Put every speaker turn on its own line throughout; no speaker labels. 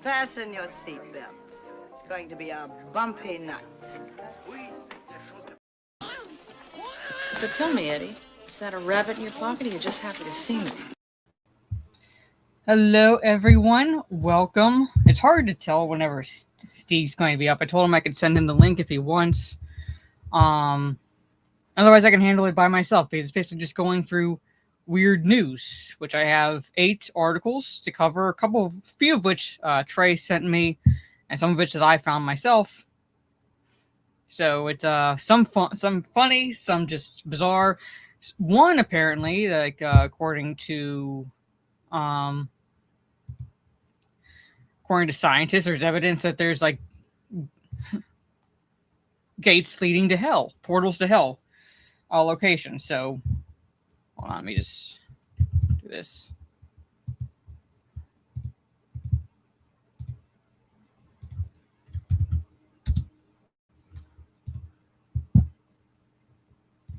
Fasten your seatbelts. It's going to be a bumpy night.
But tell me, Eddie, is that a rabbit in your pocket or are you just happy to see me?
Hello, everyone. Welcome. It's hard to tell whenever Steve's going to be up. I told him I could send him the link if he wants. Otherwise, I can handle it by myself because it's basically just going through weird news, which I have 8 articles to cover, few of which Trey sent me, and some of which that I found myself. So it's some funny, some just bizarre. One apparently, according to scientists, there's evidence that there's like gates leading to hell, portals to hell, all locations. So hold on, let me just do this.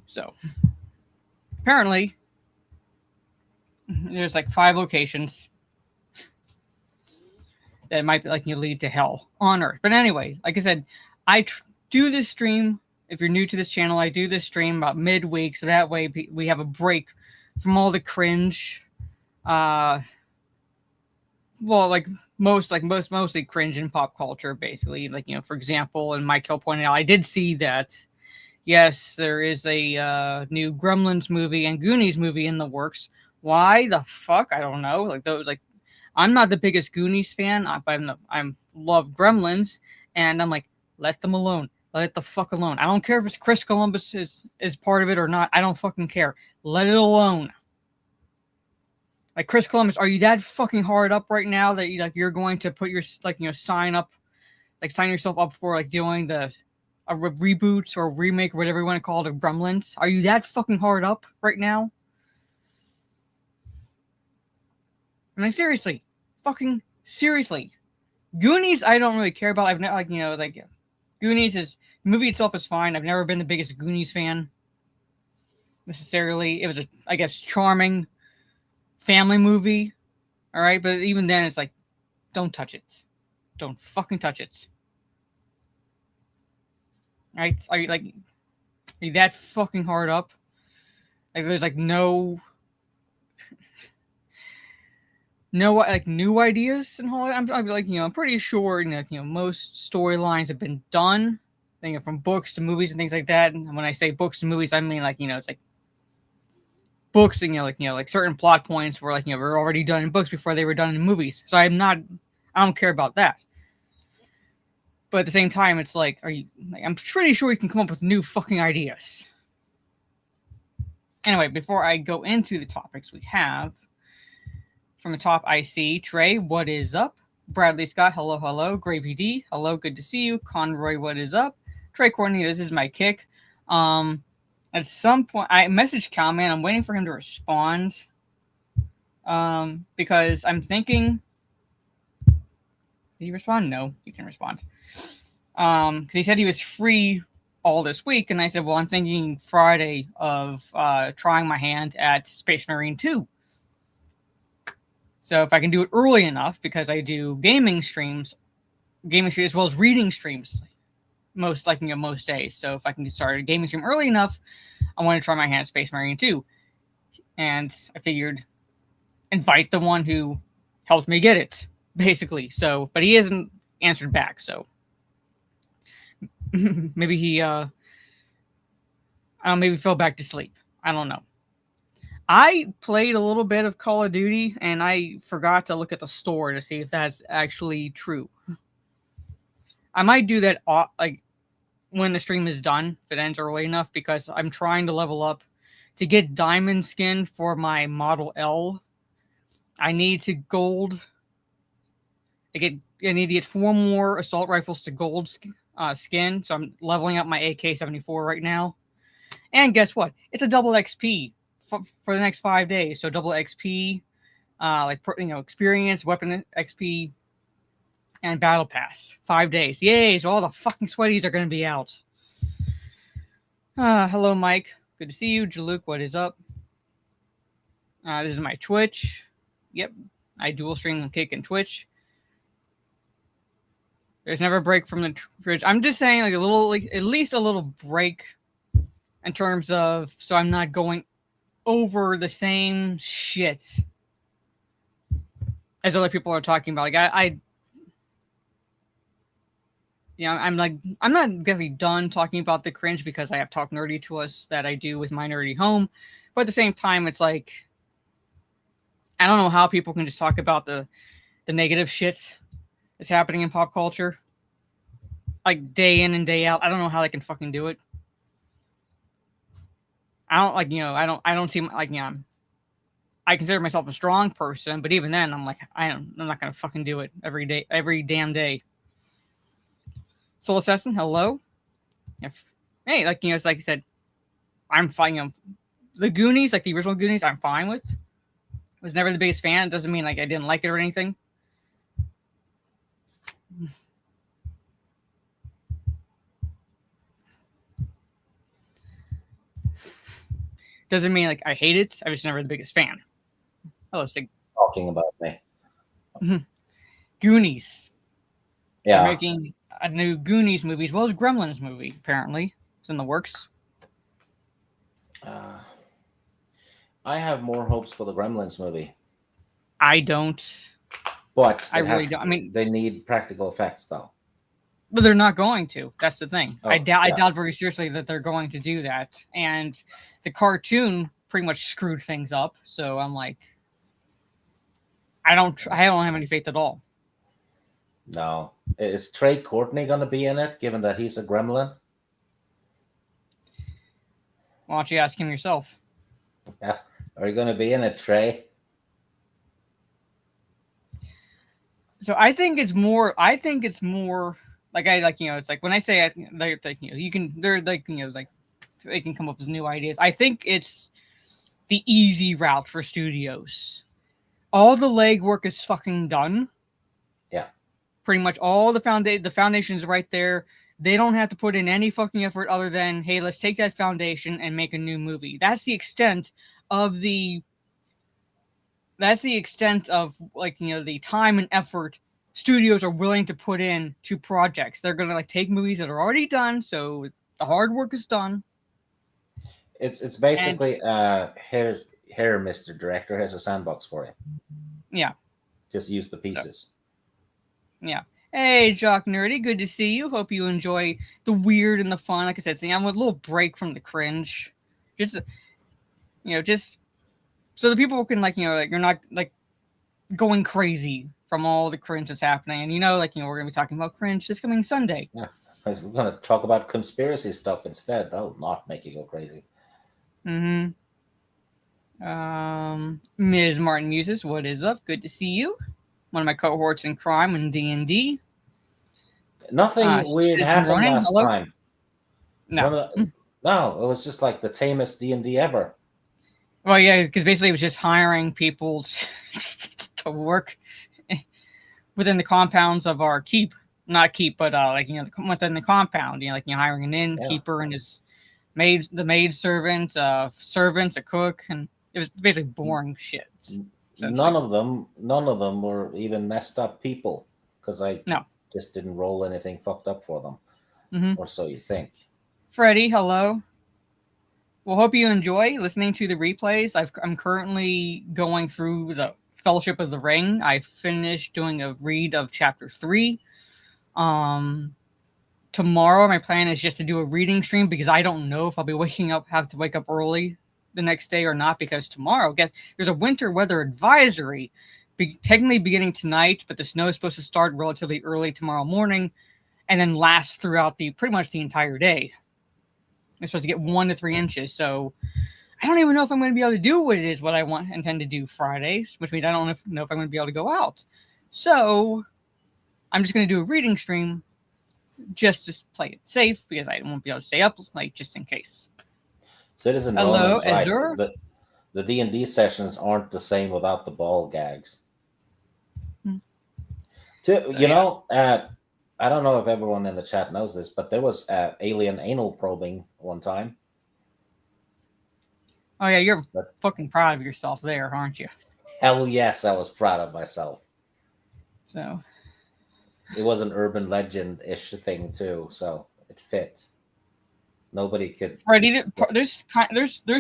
So apparently there's like 5 locations that might be like you lead to hell on Earth. But anyway, like I said, I do this stream. If you're new to this channel, I do this stream about midweek, so that way we have a break from all the cringe. Mostly cringe in pop culture, basically. Like, you know, for example, and Mike Hill pointed out, I did see that. Yes, there is a new Gremlins movie and Goonies movie in the works. Why the fuck? I don't know. I'm not the biggest Goonies fan, but I love Gremlins, and I'm like, let them alone. Let it the fuck alone. I don't care if it's Chris Columbus is part of it or not. I don't fucking care. Let it alone. Like, Chris Columbus, are you that fucking hard up right now that you're going to put your sign yourself up for doing a reboot or remake or whatever you want to call it of Gremlins? Are you that fucking hard up right now? I mean, seriously. Fucking seriously. Goonies, I don't really care about. I've never, Goonies the movie itself is fine. I've never been the biggest Goonies fan, necessarily. It was I guess, charming family movie. Alright, but even then, it's like, don't touch it. Don't fucking touch it. Right? Are you that fucking hard up? Like, there's no new ideas in Hollywood. I'm pretty sure most storylines have been done. From books to movies and things like that. And when I say books to movies, I mean it's like books and certain plot points were were already done in books before they were done in movies. So I don't care about that. But at the same time, it's I'm pretty sure you can come up with new fucking ideas. Anyway, before I go into the topics we have, from the top I see Trey, what is up? Bradley Scott, hello, hello. Gravy D, hello, good to see you. Conroy, what is up? Trey Courtney, this is my kick. At some point, I messaged Calman. I'm waiting for him to respond. Because I'm thinking. Did he respond? No, he can respond. Because he said he was free all this week, and I said, well, I'm thinking Friday of trying my hand at Space Marine 2. So if I can do it early enough, because I do gaming streams as well as reading streams, most days. So if I can get started a gaming stream early enough, I want to try my hand at Space Marine 2. And I figured invite the one who helped me get it, basically. So, but he hasn't answered back, so maybe he maybe fell back to sleep. I don't know. I played a little bit of Call of Duty, and I forgot to look at the store to see if that's actually true. I might do that when the stream is done, if it ends early enough, because I'm trying to level up to get diamond skin for my Model L. I need to gold. I need to get 4 more assault rifles to gold skin, so I'm leveling up my AK-74 right now. And guess what? It's a double XP for the next 5 days. So double XP, experience, weapon XP, and battle pass. 5 days. Yay! So all the fucking sweaties are going to be out. Hello, Mike. Good to see you. Jaluk, what is up? This is my Twitch. Yep. I dual stream on Kick and Twitch. There's never a break from the cringe. I'm just saying, like a little, like at least a little break in terms of, so I'm not going over the same shit as other people are talking about. Like I'm like, I'm not definitely done talking about the cringe because I have Talk Nerdy to Us that I do with my nerdy home, but at the same time, it's like I don't know how people can just talk about the negative shit that's happening in pop culture, like day in and day out. I don't know how they can fucking do it. I don't like, I don't seem like, I consider myself a strong person, but even then, I'm like, I'm not gonna fucking do it every day, every damn day. Soul Assassin, hello. Hey, like it's like I said, I'm fine. The Goonies, like the original Goonies, I'm fine with. Was never the biggest fan. It doesn't mean like I didn't like it or anything. Doesn't mean like I hate it. I was never the biggest fan. Hello, Sig.
Talking about me.
Goonies.
Yeah.
They're making a new Goonies movie as well as Gremlins movie. Apparently, it's in the works.
I have more hopes for the Gremlins movie.
I don't.
But
I really don't. I mean,
they need practical effects, though.
But they're not going to. That's the thing.
Oh,
I doubt very seriously that they're going to do that. And the cartoon pretty much screwed things up. So I'm like, I don't have any faith at all.
No. Is Trey Courtney going to be in it, given that he's a gremlin?
Why don't you ask him yourself?
Yeah. Are you going to be in it, Trey?
So I think it's more like it's like when I say they're like, they're like, like they can come up with new ideas. I think it's the easy route for studios. All the legwork is fucking done.
Yeah.
Pretty much all the foundation is right there. They don't have to put in any fucking effort other than, hey, let's take that foundation and make a new movie. That's the extent of like, the time and effort studios are willing to put in to projects. They're going to like take movies that are already done. So the hard work is done.
It's basically here, Mr. Director, has a sandbox for you.
Yeah.
Just use the pieces.
So, yeah. Hey, Jock Nerdy, good to see you. Hope you enjoy the weird and the fun. Like I said, I'm with a little break from the cringe. Just so the people can like you're not like going crazy from all the cringe that's happening. And we're gonna be talking about cringe this coming Sunday.
Yeah. I was gonna talk about conspiracy stuff instead. That'll not make you go crazy.
Ms. Martin Muses, what is up? Good to see you. One of my cohorts in crime and D&D.
Nothing weird happened last time.
No.
No, it was just like the tamest D&D ever.
Well, yeah, because basically it was just hiring people to work within the compounds of our keep. Not keep, but within the compound. Hiring an innkeeper and his maid servant, servants, a cook, and it was basically boring shit.
None of them were even messed up people, because I just didn't roll anything fucked up for them, or so you think.
Freddie, hello. Well, hope you enjoy listening to the replays. I'm currently going through the Fellowship of the Ring. I finished doing a read of chapter 3. Tomorrow, my plan is just to do a reading stream because I don't know if I'll be have to wake up early the next day or not, because tomorrow, there's a winter weather advisory, technically beginning tonight, but the snow is supposed to start relatively early tomorrow morning and then last throughout pretty much the entire day. We're supposed to get 1 to 3 inches, so I don't even know if I'm going to be able to do what I intend to do Fridays, which means I don't know if I'm going to be able to go out. So I'm just going to do a reading stream just to play it safe, because I won't be able to stay up just in case.
Citizen
hello,
Azure. Right. The D&D sessions aren't the same without the ball gags. I don't know if everyone in the chat knows this, but there was alien anal probing one time.
Oh yeah, you're fucking proud of yourself there, aren't you?
Hell yes, I was proud of myself.
So,
it was an urban legend-ish thing too, so it fit. Nobody could.
Right. There's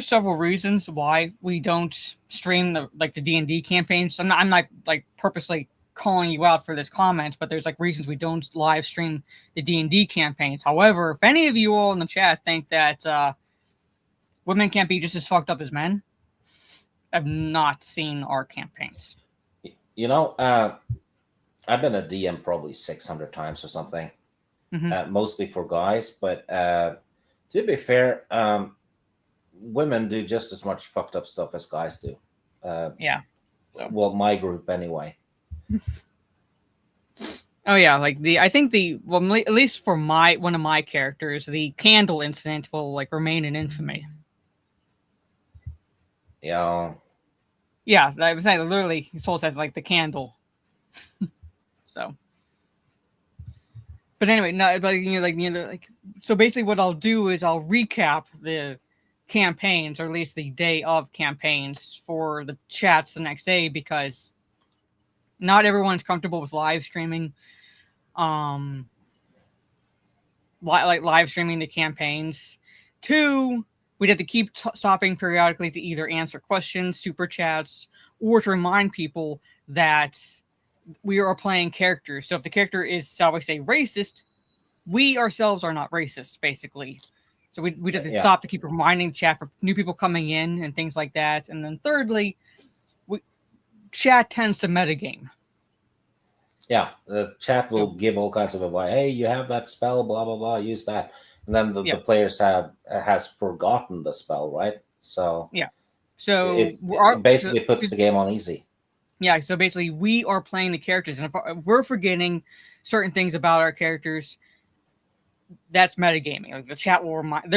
several reasons why we don't stream the D&D campaigns. I'm not like purposely calling you out for this comment, but there's like reasons we don't live stream the D&D campaigns. However, if any of you all in the chat think that women can't be just as fucked up as men, I've not seen our campaigns.
You know, I've been a DM probably 600 times or something, mostly for guys, but to be fair, women do just as much fucked up stuff as guys do.
Yeah. So.
Well, my group anyway.
Oh yeah, at least for one of my characters, the candle incident will like remain in infamy.
Yeah.
Yeah, I was saying literally Soul says like the candle. So. But anyway, no, but so basically what I'll do is I'll recap the campaigns, or at least the day of campaigns, for the chats the next day, because not everyone's comfortable with live streaming. Live streaming the campaigns. 2, we'd have to keep stopping periodically to either answer questions, super chats, or to remind people that we are playing characters. So if the character is, shall we say, racist, we ourselves are not racist, basically. So we'd have to stop to keep reminding chat for new people coming in and things like that. And then thirdly, chat tends to metagame.
Yeah, the chat will give all kinds of advice. Hey, you have that spell, blah blah blah. Use that, and then the players has forgotten the spell, right? So
yeah, so
it basically puts the game on easy.
Yeah, so basically we are playing the characters, and if we're forgetting certain things about our characters, that's metagaming. Like the chat will remind.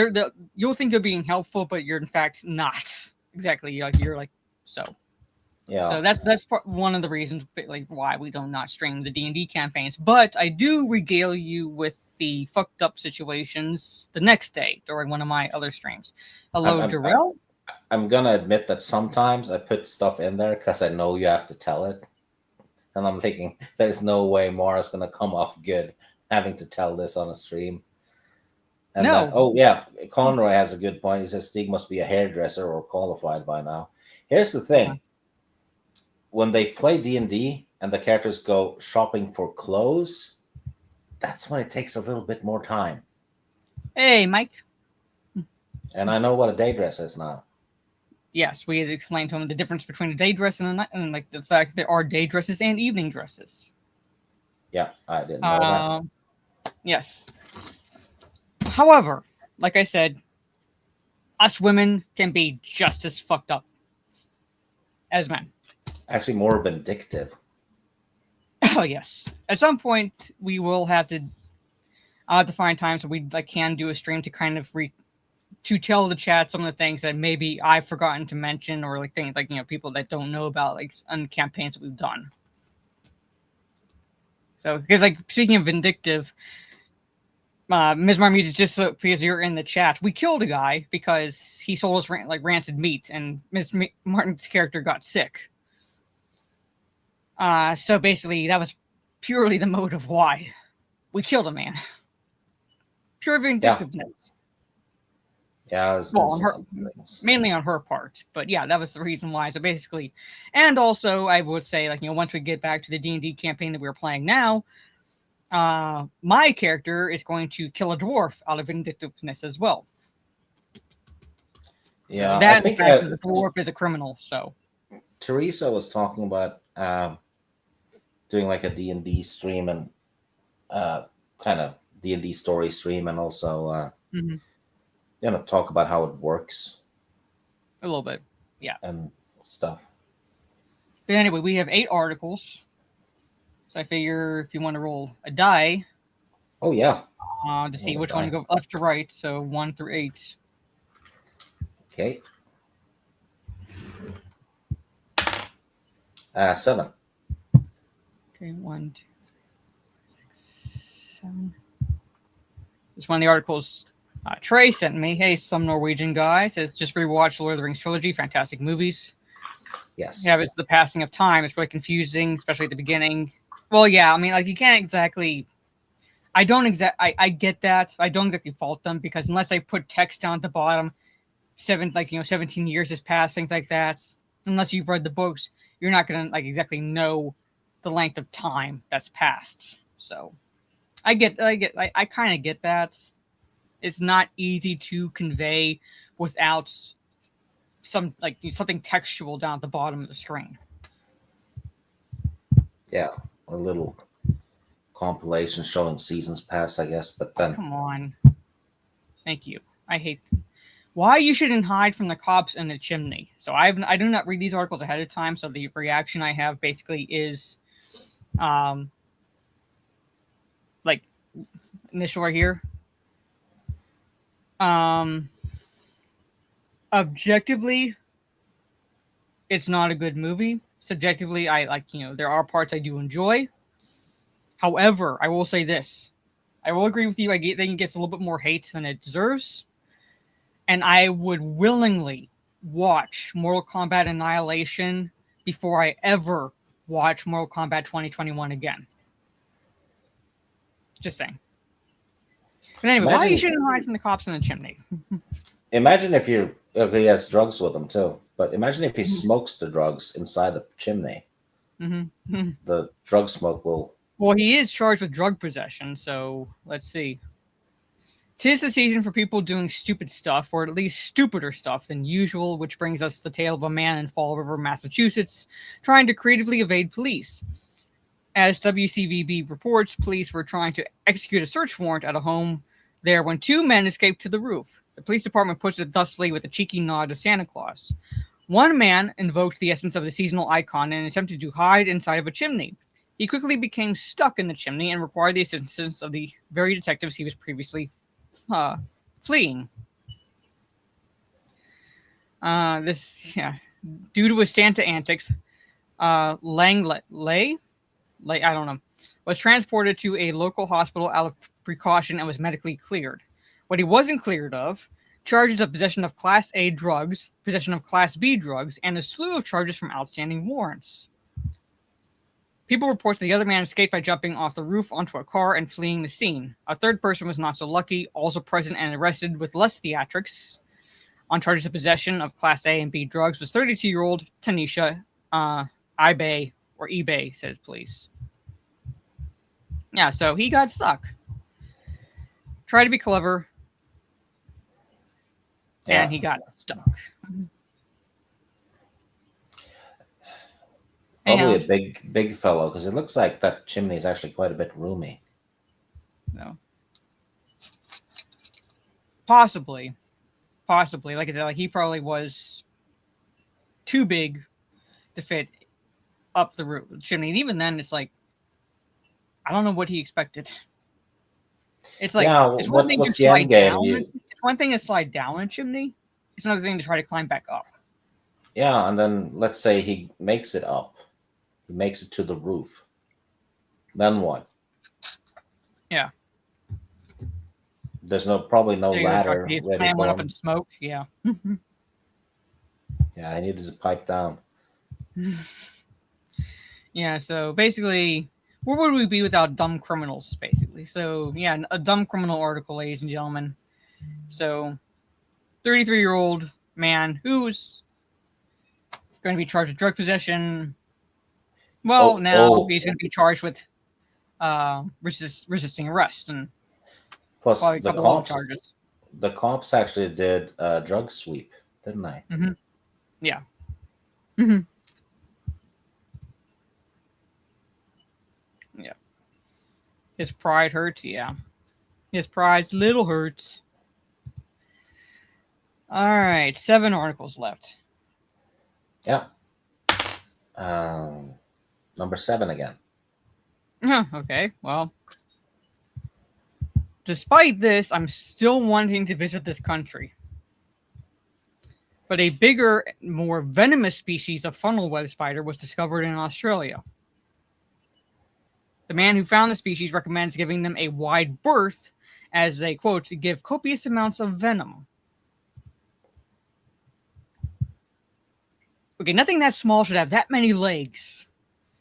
You'll think they're being helpful, but you're in fact not exactly. Like you're like so.
Yeah.
So that's one of the reasons like why we do not stream the D&D campaigns. But I do regale you with the fucked up situations the next day during one of my other streams. Hello, Darrell.
I'm gonna admit that sometimes I put stuff in there because I know you have to tell it, and I'm thinking there's no way Mara's gonna come off good having to tell this on a stream. And
no.
Conroy has a good point. He says Stig must be a hairdresser or qualified by now. Here's the thing.
Yeah.
When they play D&D and the characters go shopping for clothes, that's when it takes a little bit more time.
Hey, Mike.
And I know what a day dress is now.
Yes, we had explained to him the difference between a day dress and a night, and like the fact that there are day dresses and evening dresses.
Yeah, I didn't know that.
Yes. However, like I said, us women can be just as fucked up as men.
Actually, more vindictive.
Oh yes. At some point, we will have to find times so we can do a stream to kind of to tell the chat some of the things that maybe I've forgotten to mention, or things people that don't know about on campaigns that we've done. So because speaking of vindictive, Ms. Marmuse, just because you're in the chat, we killed a guy because he sold us rancid meat, and Ms. Martin's character got sick. So basically, that was purely the motive why we killed a man. Pure vindictiveness.
Yeah,
mainly on her part, but yeah, that was the reason why. So basically, and also I would say once we get back to the D&D campaign that we're playing now, my character is going to kill a dwarf out of vindictiveness as well.
Yeah,
so that I think the dwarf is a criminal. So
Teresa was talking about doing a D&D stream and kind of D&D story stream, and also talk about how it works
a little bit, yeah,
and stuff.
But anyway, we have 8 articles, so I figure if you want to roll a die,
to
see which one to go left to right, so 1 through 8.
Okay. 7.
Okay, 1, 2, 6, 7. This one of the articles Trey sent me. Hey, some Norwegian guy says just rewatched Lord of the Rings trilogy. Fantastic movies.
Yes.
Yeah, it's the passing of time. It's really confusing, especially at the beginning. Well, yeah, I mean, like, you can't exactly. I get that. I don't exactly fault them because unless they put text down at the bottom, 17 years has passed, things like that. Unless you've read the books, you're not gonna like exactly know the length of time that's passed. So, I kind of get that. It's not easy to convey without something textual down at the bottom of the screen.
Yeah, a little compilation showing seasons past, I guess. But then,
Come on. Thank you. I hate why you shouldn't hide from the cops in the chimney. So I do not read these articles ahead of time. So the reaction I have basically is, like initial right here. Objectively, it's not a good movie. Subjectively, I like there are parts I do enjoy. However, I will say this. I will agree with you. I think it gets a little bit more hate than it deserves. And I would willingly watch Mortal Kombat Annihilation before I ever watch Mortal Kombat 2021 again. Just saying. But anyway, why you shouldn't hide from the cops in the chimney?
Imagine if he has drugs with him too. But imagine if he smokes the drugs inside the chimney.
Mm-hmm.
The drug smoke will.
Well, he is charged with drug possession, so let's see. 'Tis the season for people doing stupid stuff, or at least stupider stuff than usual, which brings us the tale of a man in Fall River, Massachusetts, trying to creatively evade police. As WCVB reports, police were trying to execute a search warrant at a home there when two men escaped to the roof. The police department puts it thusly with a cheeky nod to Santa Claus. One man invoked the essence of the seasonal icon and attempted to hide inside of a chimney. He quickly became stuck in the chimney and required the assistance of the very detectives he was previously fleeing. Due to his Santa antics, Langley, I don't know, was transported to a local hospital out of precaution and was medically cleared. What he wasn't cleared of, charges of possession of Class A drugs, possession of Class B drugs, and a slew of charges from outstanding warrants. People report that the other man escaped by jumping off the roof onto a car and fleeing the scene. A third person was not so lucky, also present and arrested with less theatrics on charges of possession of Class A and B drugs was 32-year-old Tanisha eBay, says police. Yeah, so he got stuck. Tried to be clever, and he got stuck.
Probably a big fellow, because it looks like that chimney is actually quite a bit roomy.
No. Possibly. Like I said, like he probably was too big to fit up the roof chimney. And even then, it's like, I don't know what he expected. It's like, it's one thing to slide down. It's one thing to slide down a chimney. It's another thing to try to climb back up.
Yeah, and then let's say he makes it up. He makes it to the roof. Then what?
Yeah.
There's probably no ladder.
His plan went up in smoke. Yeah.
Yeah, I needed to pipe down.
Yeah, so basically, where would we be without dumb criminals, basically? So, yeah, a dumb criminal article, ladies and gentlemen. So, 33-year-old man who's going to be charged with drug possession. Well, he's going to be charged with resisting arrest and
plus the cops actually did a drug sweep, didn't they?
Mm-hmm. Yeah. Mm-hmm. Yeah. His pride hurts. Yeah. His pride's little hurts. All right, 7 articles left.
Yeah. Number 7 again.
Okay, well, despite this, I'm still wanting to visit this country. But a bigger, more venomous species of funnel web spider was discovered in Australia. The man who found the species recommends giving them a wide berth as they, quote, give copious amounts of venom. Okay, nothing that small should have that many legs.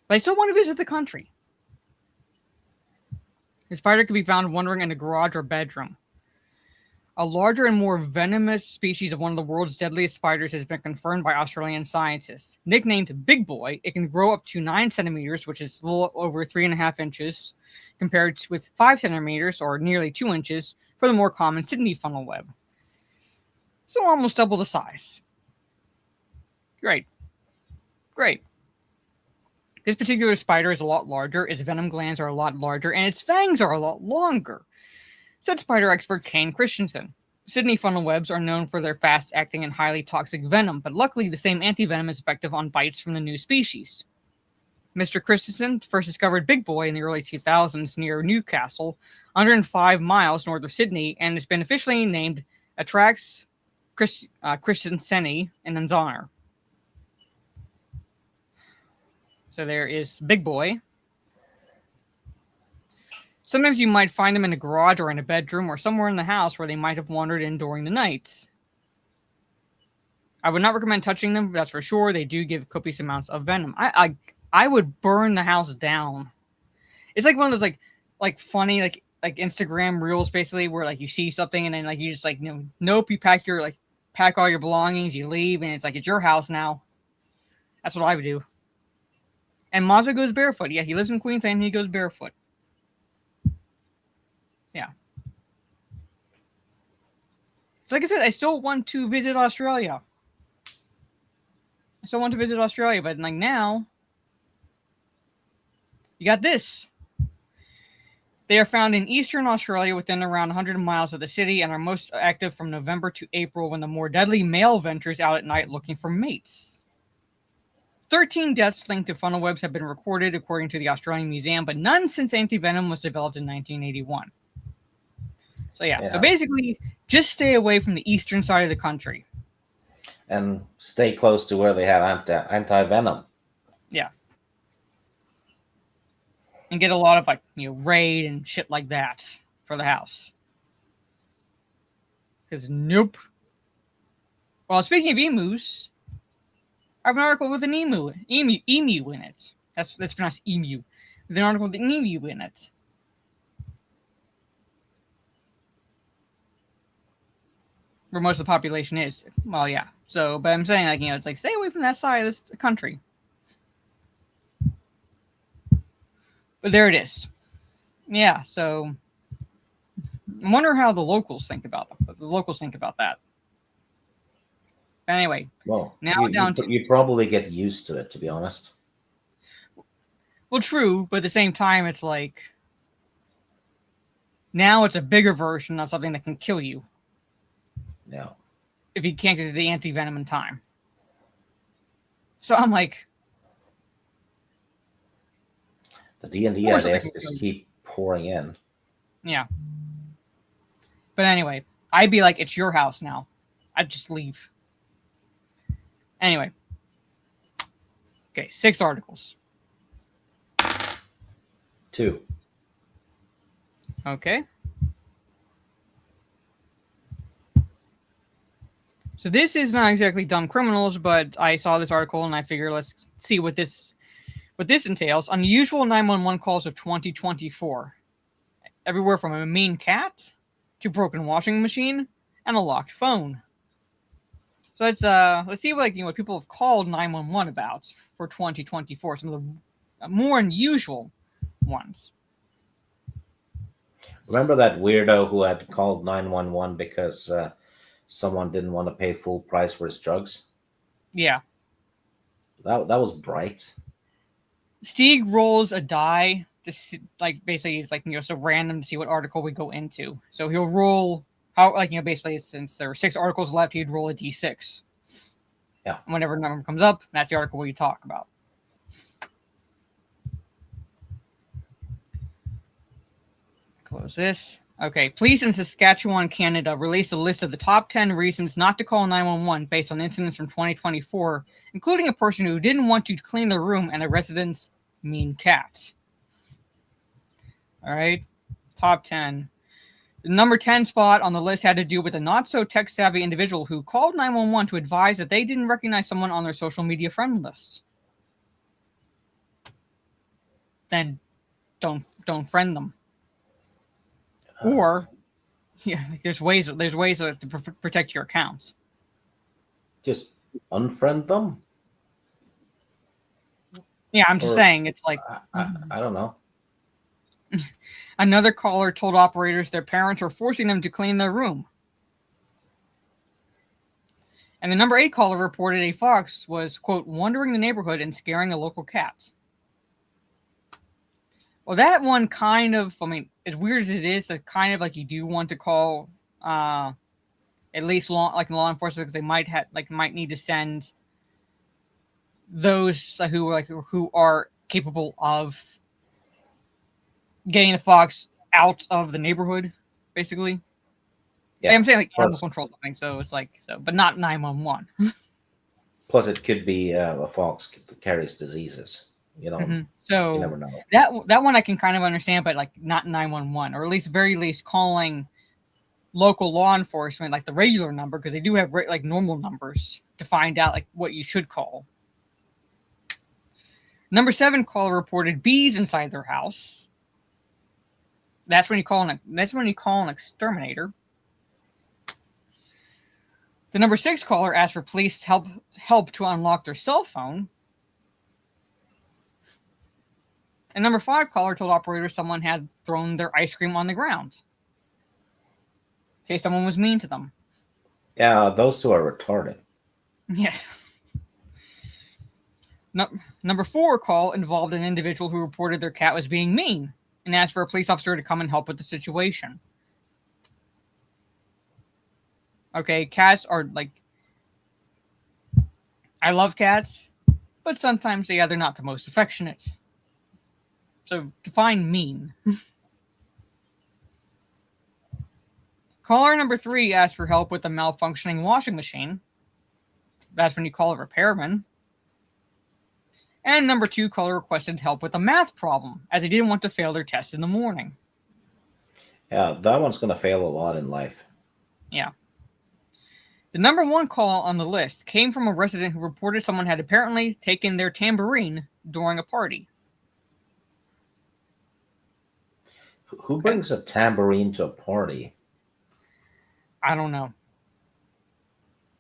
But I still want to visit the country. The spider can be found wandering in a garage or bedroom. A larger and more venomous species of one of the world's deadliest spiders has been confirmed by Australian scientists. Nicknamed Big Boy, it can grow up to 9 centimeters, which is a little over 3.5 inches, compared with 5 centimeters, or nearly 2 inches, for the more common Sydney funnel web. So almost double the size. Great. This particular spider is a lot larger, its venom glands are a lot larger, and its fangs are a lot longer, said spider expert Kane Christensen. Sydney funnel webs are known for their fast-acting and highly toxic venom, but luckily the same anti-venom is effective on bites from the new species. Mr. Christensen first discovered Big Boy in the early 2000s near Newcastle, 105 miles north of Sydney, and has been officially named Atrax Christenseni in his honor. So there is Big Boy. Sometimes you might find them in a garage or in a bedroom or somewhere in the house where they might have wandered in during the night. I would not recommend touching them, that's for sure. They do give copious amounts of venom. I would burn the house down. It's like one of those like funny like Instagram reels basically where like you see something and then like you just like nope, you pack all your belongings, you leave, and it's like it's your house now. That's what I would do. And Mazza goes barefoot. Yeah, he lives in Queensland and he goes barefoot. Yeah. So like I said, I still want to visit Australia. But like now, you got this. They are found in eastern Australia within around 100 miles of the city and are most active from November to April when the more deadly male ventures out at night looking for mates. 13 deaths linked to funnel webs have been recorded according to the Australian Museum, but none since antivenom was developed in 1981. So yeah, so basically, just stay away from the eastern side of the country.
And stay close to where they have anti-venom.
Yeah. And get a lot of raid and shit like that for the house. Because nope. Well, speaking of emus, I have an article with an emu in it. That's pronounced emu. With an article with an emu in it. Where most of the population is. Well, yeah. So, but I'm saying, it's like, stay away from that side of this country. But there it is. Yeah, so I wonder how the locals think about that. Anyway,
well,
now
you probably get used to it, to be honest.
Well, true, but at the same time, it's like now it's a bigger version of something that can kill you.
Yeah.
If you can't get the anti-venom in time. So I'm like,
the D&D ideas just keep pouring in.
Yeah. But anyway, I'd be like, it's your house now. I'd just leave. Anyway. Okay, 6 articles.
2.
Okay. So this is not exactly dumb criminals, but I saw this article and I figured let's see what this entails. Unusual 911 calls of 2024. Everywhere from a mean cat to broken washing machine and a locked phone. So let's see what people have called 911 about for 2024. Some of the more unusual ones.
Remember that weirdo who had called 911 because someone didn't want to pay full price for his drugs?
Yeah.
That was bright.
Stieg rolls a die to see, basically it's so random to see what article we go into. So he'll roll basically since there were 6 articles left, he'd roll a d6.
Yeah.
And whenever a number comes up, that's the article we talk about. Close this. Okay, police in Saskatchewan, Canada released a list of the top 10 reasons not to call 911 based on incidents from 2024, including a person who didn't want to clean their room and a resident's mean cat. All right, top 10. The number 10 spot on the list had to do with a not-so-tech-savvy individual who called 911 to advise that they didn't recognize someone on their social media friend list. Then don't friend them. Or, yeah, there's ways to protect your accounts.
Just unfriend them?
Yeah, I'm just saying, it's like...
I don't know.
Another caller told operators their parents were forcing them to clean their room. And the number 8 caller reported a fox was, quote, wandering the neighborhood and scaring a local cat. Well, that one kind of, I mean, as weird as it is, that kind of like you do want to call at least law enforcement, because they might need to send those who are capable of getting the fox out of the neighborhood, basically. Yeah, I'm saying like animal control something, so it's like but not 911.
Plus, it could be a fox carries diseases. You know,
so
you never know.
That one I can kind of understand, but like not 911, or at least very least calling local law enforcement, like the regular number, because they do have like normal numbers to find out like what you should call. Number 7 caller reported bees inside their house. That's when you call an exterminator. The number 6 caller asked for police help to unlock their cell phone. And number 5 caller told operators someone had thrown their ice cream on the ground. Okay, someone was mean to them.
Yeah, those two are retarded.
Yeah. Number 4 call involved an individual who reported their cat was being mean and asked for a police officer to come and help with the situation. Okay, cats are like... I love cats, but sometimes they're not the most affectionate. So define mean. Caller number 3 asked for help with a malfunctioning washing machine. That's when you call a repairman. And number 2 caller requested help with a math problem, as they didn't want to fail their test in the morning.
Yeah, that one's going to fail a lot in life.
Yeah. The number 1 call on the list came from a resident who reported someone had apparently taken their tambourine during a party.
Who brings a tambourine to a party?
I don't know.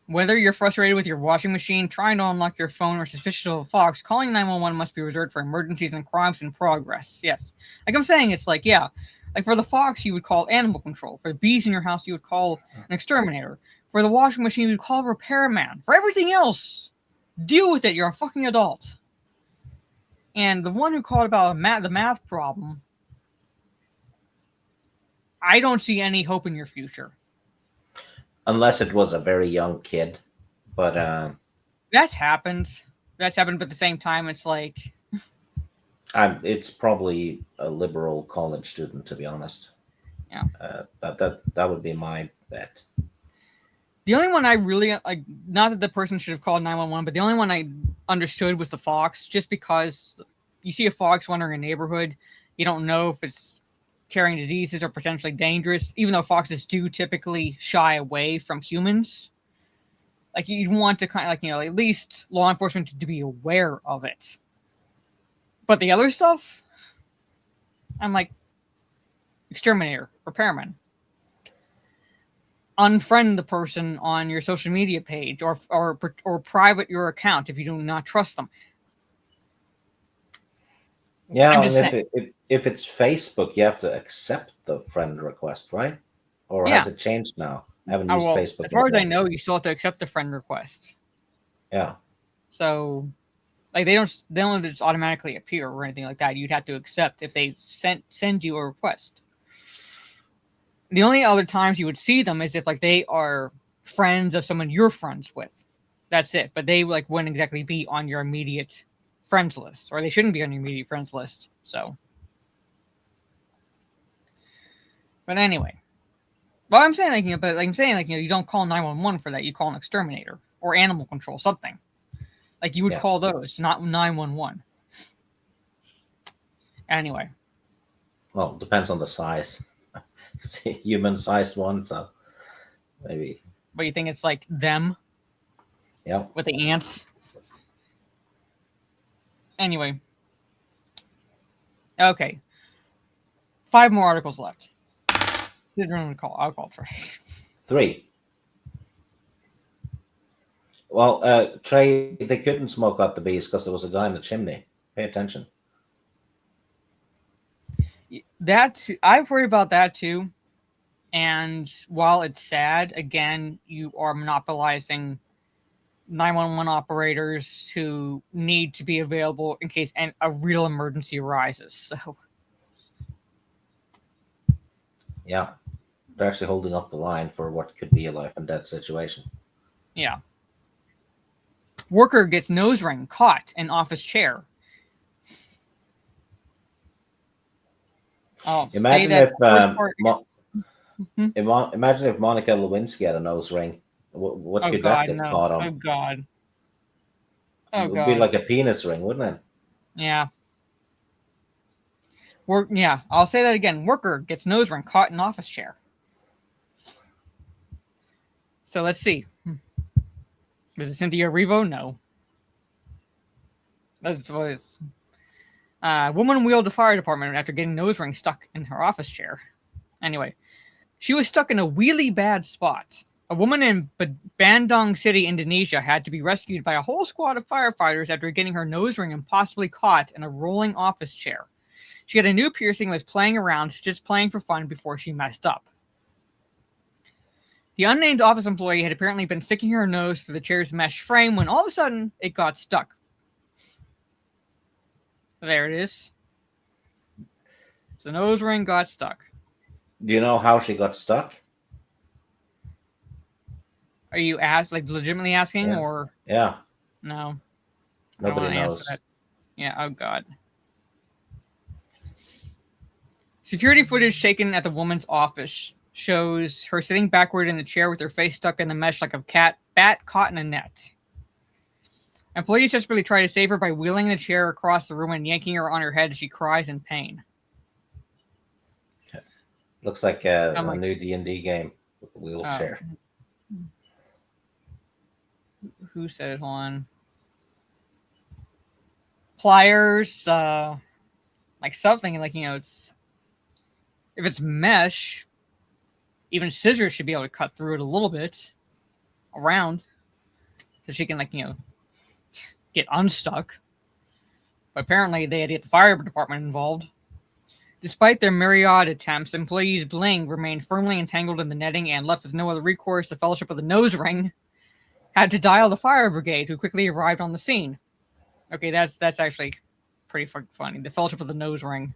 Whether you're frustrated with your washing machine, trying to unlock your phone, or suspicious of a fox, calling 911 must be reserved for emergencies and crimes in progress. Yes. Like I'm saying, it's like, yeah. Like for the fox, you would call animal control. For the bees in your house, you would call an exterminator. For the washing machine, you would call a repairman. For everything else, deal with it. You're a fucking adult. And the one who called about the math problem, I don't see any hope in your future.
Unless it was a very young kid. But
that's happened. But at the same time, it's like...
it's probably a liberal college student, to be honest.
Yeah.
That would be my bet.
The only one I really... like, not that the person should have called 911, but the only one I understood was the fox, just because you see a fox wandering a neighborhood, you don't know if it's carrying diseases or potentially dangerous, even though foxes do typically shy away from humans. Like, you'd want to kind of, like, you know, at least law enforcement to be aware of it. But the other stuff, I'm like, exterminator, repairman. Unfriend the person on your social media page, or private your account if you do not trust them.
Yeah, if it's Facebook, you have to accept the friend request, right? Or has it changed now? I haven't used Facebook.
As far as I know, you still have to accept the friend request.
Yeah.
So, like, they don't just automatically appear or anything like that. You'd have to accept if they send you a request. The only other times you would see them is if, like, they are friends of someone you're friends with. That's it. But they, like, wouldn't exactly be on your immediate friends list, or they shouldn't be on your immediate friends list. So, but anyway, well, I'm saying, like, you know, you don't call 911 for that. You call an exterminator or animal control, something. Like, you would call those, not 911. Anyway.
Well, it depends on the size. human-sized one, so maybe.
But you think it's like them
Yeah.
with the ants? Anyway. Okay. 5 more articles left. I'll call Trey.
3. Well, Trey, they couldn't smoke out the bees because there was a guy in the chimney. Pay attention.
I've worried about that too. And while it's sad, again, you are monopolizing 911 operators who need to be available in case a real emergency arises. So,
yeah, they're actually holding up the line for what could be a life and death situation.
Yeah. Worker gets nose ring caught in office chair. Oh,
imagine
say that
if imagine if Monica Lewinsky had a nose ring. What could
God,
that get
no.
caught on?
Oh God.
It would be like a penis ring, wouldn't it?
Yeah. Yeah, I'll say that again. Worker gets nose ring caught in office chair. So let's see. Was it Cynthia Erivo? No. That's what it's. Woman wheeled the fire department after getting nose ring stuck in her office chair. Anyway, she was stuck in a really bad spot. A woman in Bandung City, Indonesia, had to be rescued by a whole squad of firefighters after getting her nose ring impossibly caught in a rolling office chair. She had a new piercing and was playing around, just playing for fun before she messed up. The unnamed office employee had apparently been sticking her nose through the chair's mesh frame when all of a sudden it got stuck. There it is. The nose ring got stuck.
Do you know how she got stuck?
Are you legitimately asking, or
yeah?
No,
Nobody knows.
Yeah. Oh God. Security footage taken at the woman's office shows her sitting backward in the chair with her face stuck in the mesh like a bat caught in a net. Employees desperately try to save her by wheeling the chair across the room and yanking her on her head as she cries in pain.
Looks like a new D&D game with a wheelchair.
Who said it? Hold on. Pliers, like something like, it's, if it's mesh, even scissors should be able to cut through it a little bit around so she can get unstuck. But apparently they had to get the fire department involved. Despite their myriad attempts, employees Bling remained firmly entangled in the netting and left with no other recourse. The Fellowship of the Nose Ring had to dial the fire brigade, who quickly arrived on the scene. Okay, that's actually pretty funny. The Fellowship of the Nose Ring.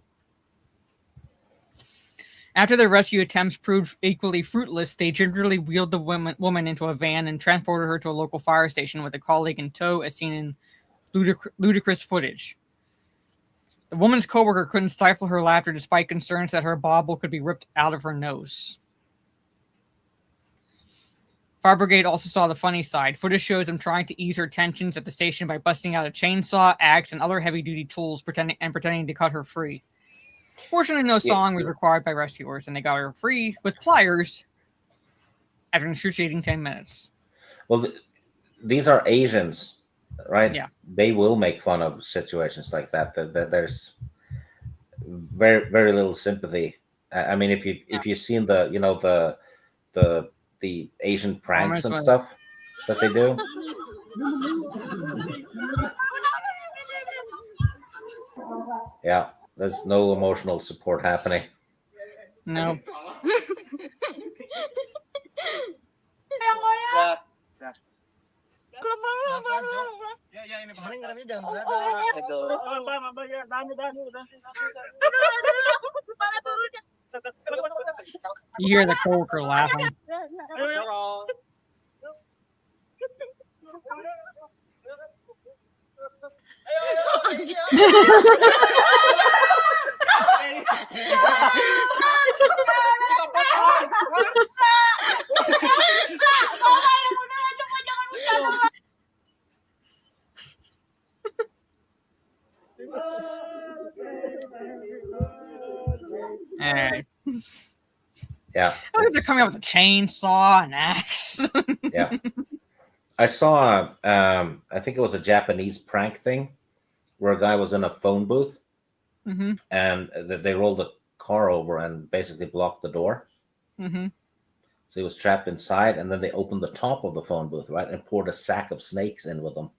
After their rescue attempts proved equally fruitless, they gingerly wheeled the woman into a van and transported her to a local fire station with a colleague in tow, as seen in ludicrous footage. The woman's coworker couldn't stifle her laughter despite concerns that her bauble could be ripped out of her nose. Fire brigade also saw the funny side. Footage shows them trying to ease her tensions at the station by busting out a chainsaw, axe, and other heavy-duty tools, pretending to cut her free. Fortunately, no sawing was required by rescuers, and they got her free with pliers after an excruciating 10 minutes.
Well, these are Asians, right?
Yeah.
They will make fun of situations like that. There's very, very little sympathy. I mean, if you've seen the Asian pranks and stuff that they do. Yeah, there's no emotional support happening.
No. You hear the coworker laughing. All right.
Yeah.
I think they're coming up with a chainsaw, an axe.
Yeah. I saw, I think it was a Japanese prank thing where a guy was in a phone booth
Mm-hmm.
and they rolled a car over and basically blocked the door.
Mm-hmm.
So he was trapped inside, and then they opened the top of the phone booth, right, and poured a sack of snakes in with them.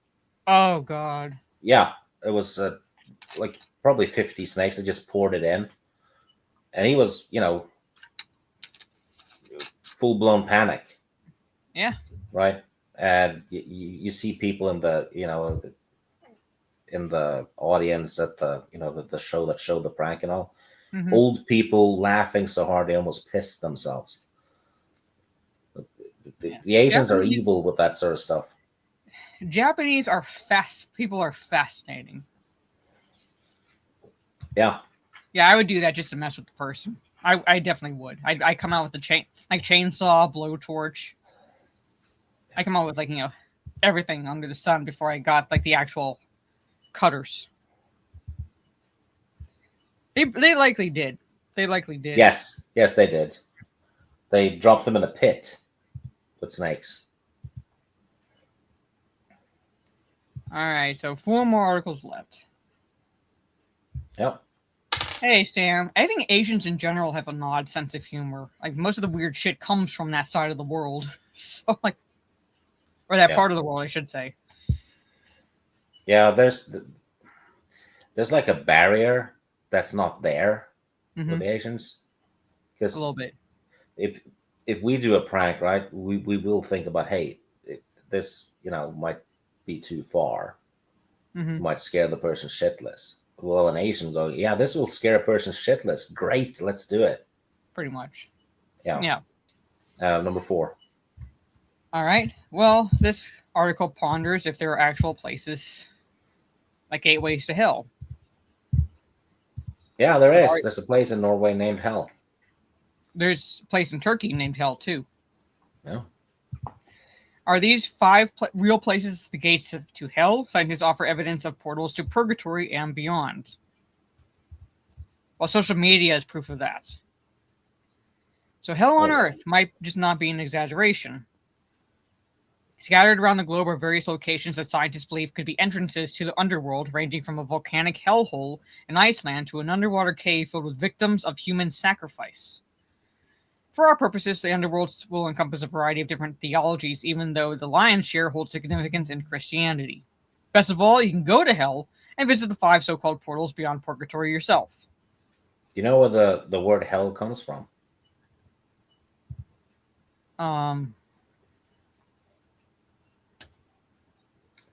Oh God.
Yeah, it was like probably 50 snakes. They just poured it in, and he was, full blown panic,
Yeah.
right? And you see people in the, in the audience at the, the show that showed the prank and all,
Mm-hmm.
old people laughing so hard they almost pissed themselves. The Asians are evil with that sort of stuff.
Japanese are fast. People are fascinating.
Yeah.
Yeah, I would do that just to mess with the person. I definitely would. I come out with the chainsaw, blowtorch. I come out with everything under the sun before I got the actual cutters. They likely did. They likely did.
Yes, they did. They dropped them in a pit with snakes.
All right, so 4 more articles left.
Yep.
Hey, Sam. I think Asians in general have an odd sense of humor. Like, most of the weird shit comes from that side of the world. So, or that part of the world, I should say.
Yeah, there's like a barrier that's not there with the Asians. Because
a little bit.
If we do a prank, right, we will think about, hey, this, might be too far. Might scare the person shitless. Well, an Asian go, yeah, this will scare a person shitless. Great, let's do it.
Pretty much.
Yeah. Number 4.
All right. Well, this article ponders if there are actual places like gateways to hell.
Yeah, there is. There's a place in Norway named Hell.
There's a place in Turkey named Hell, too.
Yeah.
Are these 5 real places the gates to hell? Scientists offer evidence of portals to purgatory and beyond. Well, social media is proof of that. So hell on Earth might just not be an exaggeration. Scattered around the globe are various locations that scientists believe could be entrances to the underworld, ranging from a volcanic hellhole in Iceland to an underwater cave filled with victims of human sacrifice. For our purposes, the underworld will encompass a variety of different theologies, even though the lion's share holds significance in Christianity. Best of all, you can go to hell and visit the 5 so-called portals beyond purgatory yourself.
You know where the word hell comes from?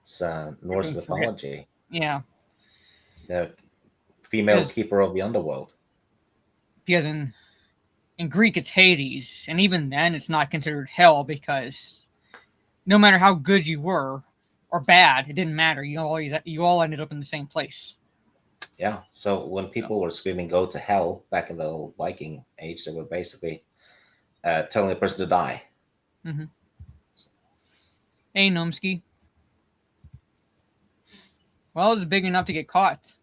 It's Norse mythology.
Yeah.
The female keeper of the underworld.
Because in Greek, it's Hades, and even then, it's not considered hell because no matter how good you were or bad, it didn't matter. You all ended up in the same place.
Yeah. So when people were screaming "Go to hell" back in the old Viking age, they were basically telling the person to die.
Mm-hmm. Hey, Nomsky. Well, it's big enough to get caught.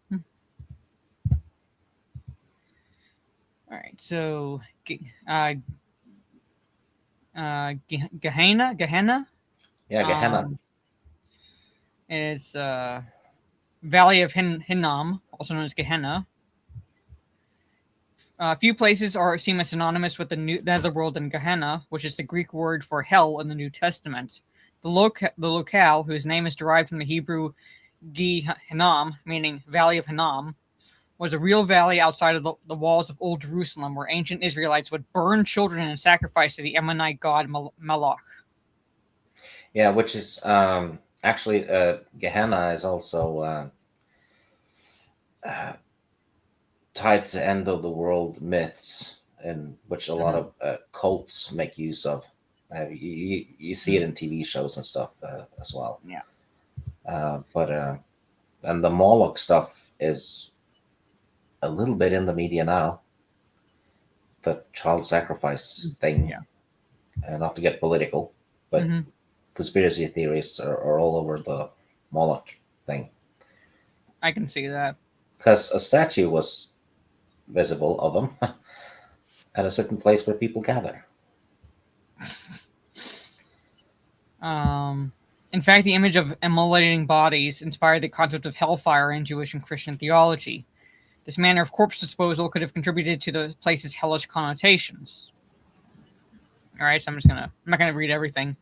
All right, so Gehenna.
Yeah, Gehenna.
It's Valley of Hinnom, also known as Gehenna. A few places seem as synonymous with the netherworld and Gehenna, which is the Greek word for hell in the New Testament. The locale, whose name is derived from the Hebrew Gehenna, meaning Valley of Hinnom, was a real valley outside of the walls of Old Jerusalem, where ancient Israelites would burn children in sacrifice to the Ammonite god Moloch.
Yeah, which is actually Gehenna is also tied to end of the world myths, in which a lot of cults make use of. You see it in TV shows and stuff as well.
Yeah.
But and the Moloch stuff is a little bit in the media now. The child sacrifice thing.
Yeah.
Not to get political, but conspiracy theories are all over the Moloch thing.
I can see that.
Because a statue was visible of him. at a certain place where people gather.
In fact, the image of immolating bodies inspired the concept of hellfire in Jewish and Christian theology. This manner of corpse disposal could have contributed to the place's hellish connotations. All right, so I'm not gonna read everything.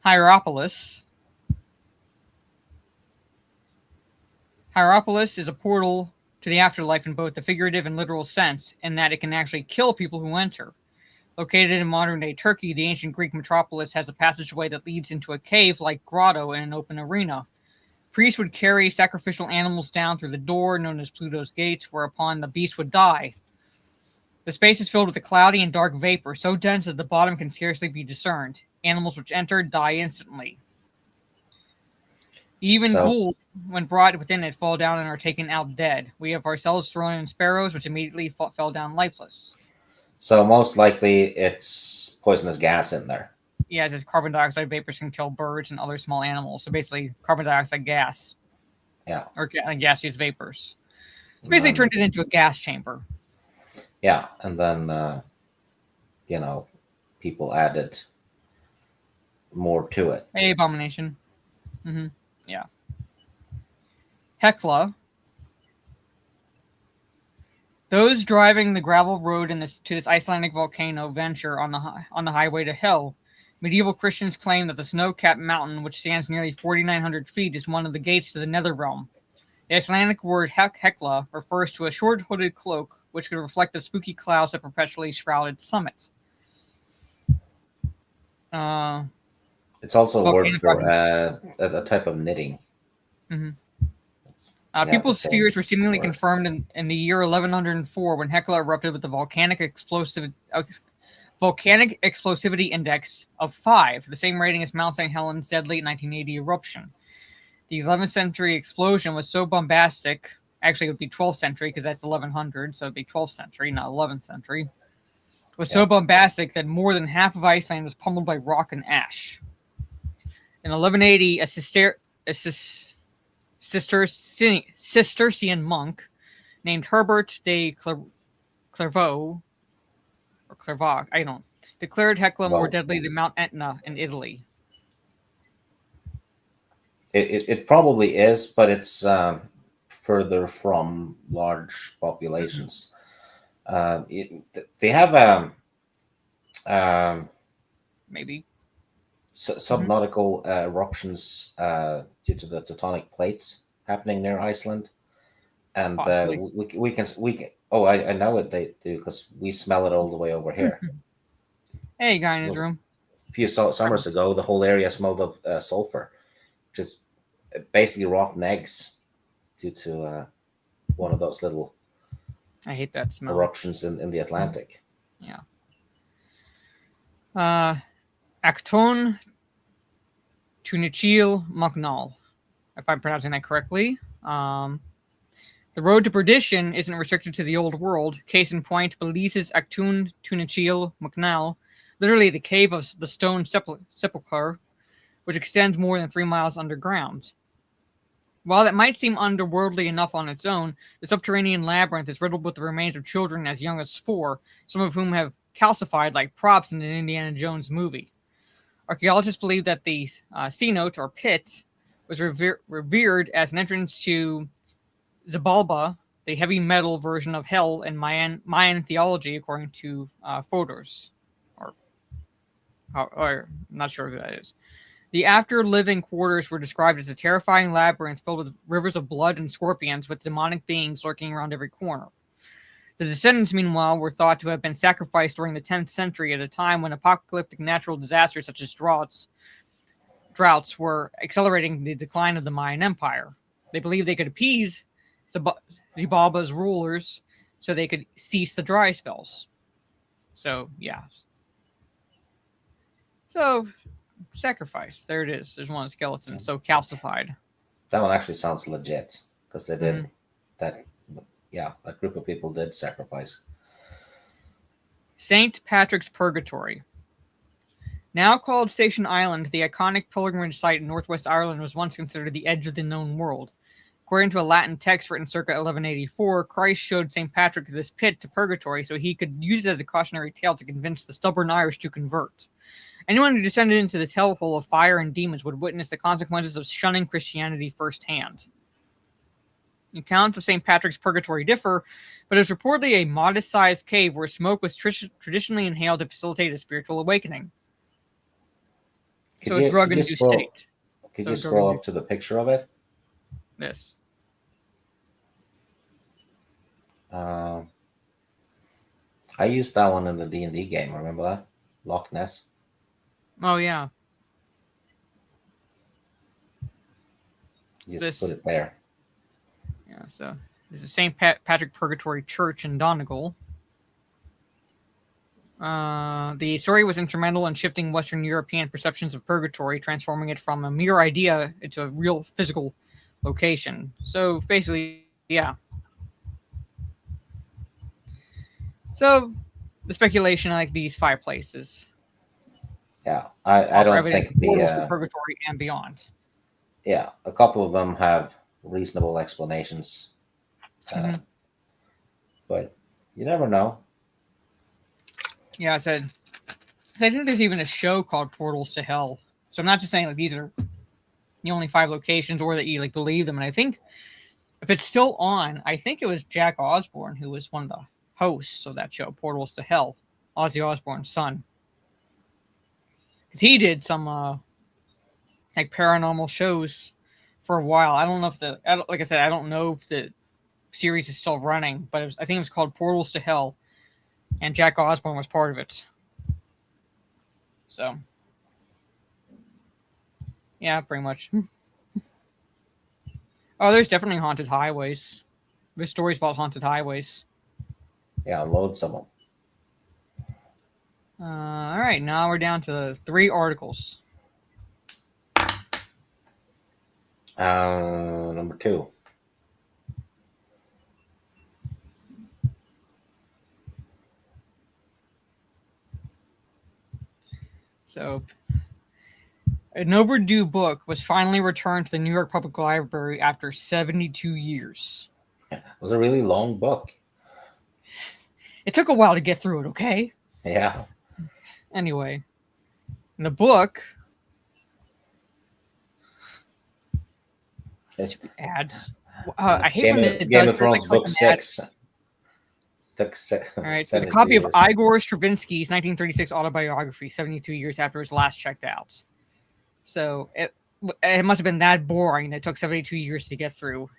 Hieropolis. Hieropolis is a portal to the afterlife in both the figurative and literal sense, in that it can actually kill people who enter. Located in modern-day Turkey, the ancient Greek metropolis has a passageway that leads into a cave-like grotto in an open arena. Priests would carry sacrificial animals down through the door, known as Pluto's Gate, whereupon the beast would die. The space is filled with a cloudy and dark vapor, so dense that the bottom can scarcely be discerned. Animals which enter die instantly. Even ghouls, when brought within it, fall down and are taken out dead. We have ourselves thrown in sparrows, which immediately fell down lifeless.
So most likely it's poisonous gas in there.
Yeah, it says carbon dioxide vapors can kill birds and other small animals. So basically, carbon dioxide gas.
Yeah.
Or gaseous vapors. So basically turned it into a gas chamber.
Yeah, and then, people added more to it.
Hey, abomination. Yeah. Hekla. Those driving the gravel road to this Icelandic volcano venture on the highway to hell. Medieval Christians claim that the snow-capped mountain, which stands nearly 4,900 feet, is one of the gates to the Netherrealm. The Icelandic word Hekla refers to a short hooded cloak, which could reflect the spooky clouds that perpetually shroud its summit.
It's also a word for a type of knitting.
People's fears were seemingly confirmed in the year 1104 when Hekla erupted with the volcanic explosivity index of 5, the same rating as Mount St. Helens' deadly 1980 eruption. The 11th century explosion was so bombastic, actually it would be 12th century because that's 1100, so it would be 12th century, not 11th century, was so bombastic that more than half of Iceland was pummeled by rock and ash. In 1180, a Cistercian monk named Herbert de Clairvaux, declared Hekla more deadly than Mount Etna in Italy.
It probably is, but it's further from large populations. They have
maybe
subnautical eruptions due to the tectonic plates happening near Iceland, and we can. Oh, I know it. They do because we smell it all the way over here.
Hey, guy in his room.
A few summers ago, the whole area smelled of sulfur, which is basically rotten eggs, due to one of those little.
I hate that smell.
Eruptions in the Atlantic.
Yeah. Acton Tunichil Magnal, if I'm pronouncing that correctly. The road to perdition isn't restricted to the old world. Case in point, Belize's Acton Tunichil Magnal, literally the cave of the stone sepulchre, which extends more than 3 miles underground. While that might seem underworldly enough on its own, the subterranean labyrinth is riddled with the remains of children as young as 4, some of whom have calcified like props in an Indiana Jones movie. Archaeologists believe that the cenote, or pit, was revered as an entrance to Xibalba, the heavy metal version of hell in Mayan theology, according to photos. Or not sure who that is. The after-living quarters were described as a terrifying labyrinth filled with rivers of blood and scorpions, with demonic beings lurking around every corner. The descendants, meanwhile, were thought to have been sacrificed during the 10th century at a time when apocalyptic natural disasters such as droughts were accelerating the decline of the Mayan Empire. They believed they could appease Xibalba's rulers so they could cease the dry spells. So, yeah. So, sacrifice. There it is. There's one skeleton. So calcified.
That one actually sounds legit because they did that. Yeah, a group of people did sacrifice.
St. Patrick's Purgatory. Now called Station Island, the iconic pilgrimage site in northwest Ireland was once considered the edge of the known world. According to a Latin text written circa 1184, Christ showed St. Patrick this pit to purgatory so he could use it as a cautionary tale to convince the stubborn Irish to convert. Anyone who descended into this hellhole of fire and demons would witness the consequences of shunning Christianity firsthand. The accounts of St. Patrick's purgatory differ, but it was reportedly a modest-sized cave where smoke was traditionally inhaled to facilitate a spiritual awakening. So a drug-induced state.
Could you scroll up to the picture of it?
This.
I used that one in the D&D game. Remember that? Loch Ness.
Oh, yeah.
Just put it there.
Yeah, so this is St. Patrick Purgatory Church in Donegal. The story was instrumental in shifting Western European perceptions of purgatory, transforming it from a mere idea into a real physical location. So basically, yeah. So the speculation, like these 5 places.
Yeah, I don't think the
purgatory and beyond.
Yeah, a couple of them have reasonable explanations, but you never know.
Yeah, I think there's even a show called Portals to Hell. So I'm not just saying like these are the only 5 locations, or that you like believe them. And I think if it's still on, I think it was Jack Osborne who was one of the hosts of that show, Portals to Hell, Ozzy Osbourne's son. Because he did some like paranormal shows for a while. I don't know if like I said, I don't know if the series is still running, but I think it was called Portals to Hell, and Jack Osborne was part of it. So, yeah, pretty much. Oh, there's definitely haunted highways. There's stories about haunted highways.
Yeah, loads of them.
All right, now we're down to 3 articles.
Number 2.
So, an overdue book was finally returned to the New York Public Library after 72 years.
It was a really long book.
It took a while to get through it, okay?
Yeah.
Anyway, in the book... ads. I hate when it
Game
does
of Thrones book 6. Took
all right, so it's a copy of Igor Stravinsky's 1936 autobiography, 72 years after it was last checked out. So it must have been that boring that it took 72 years to get through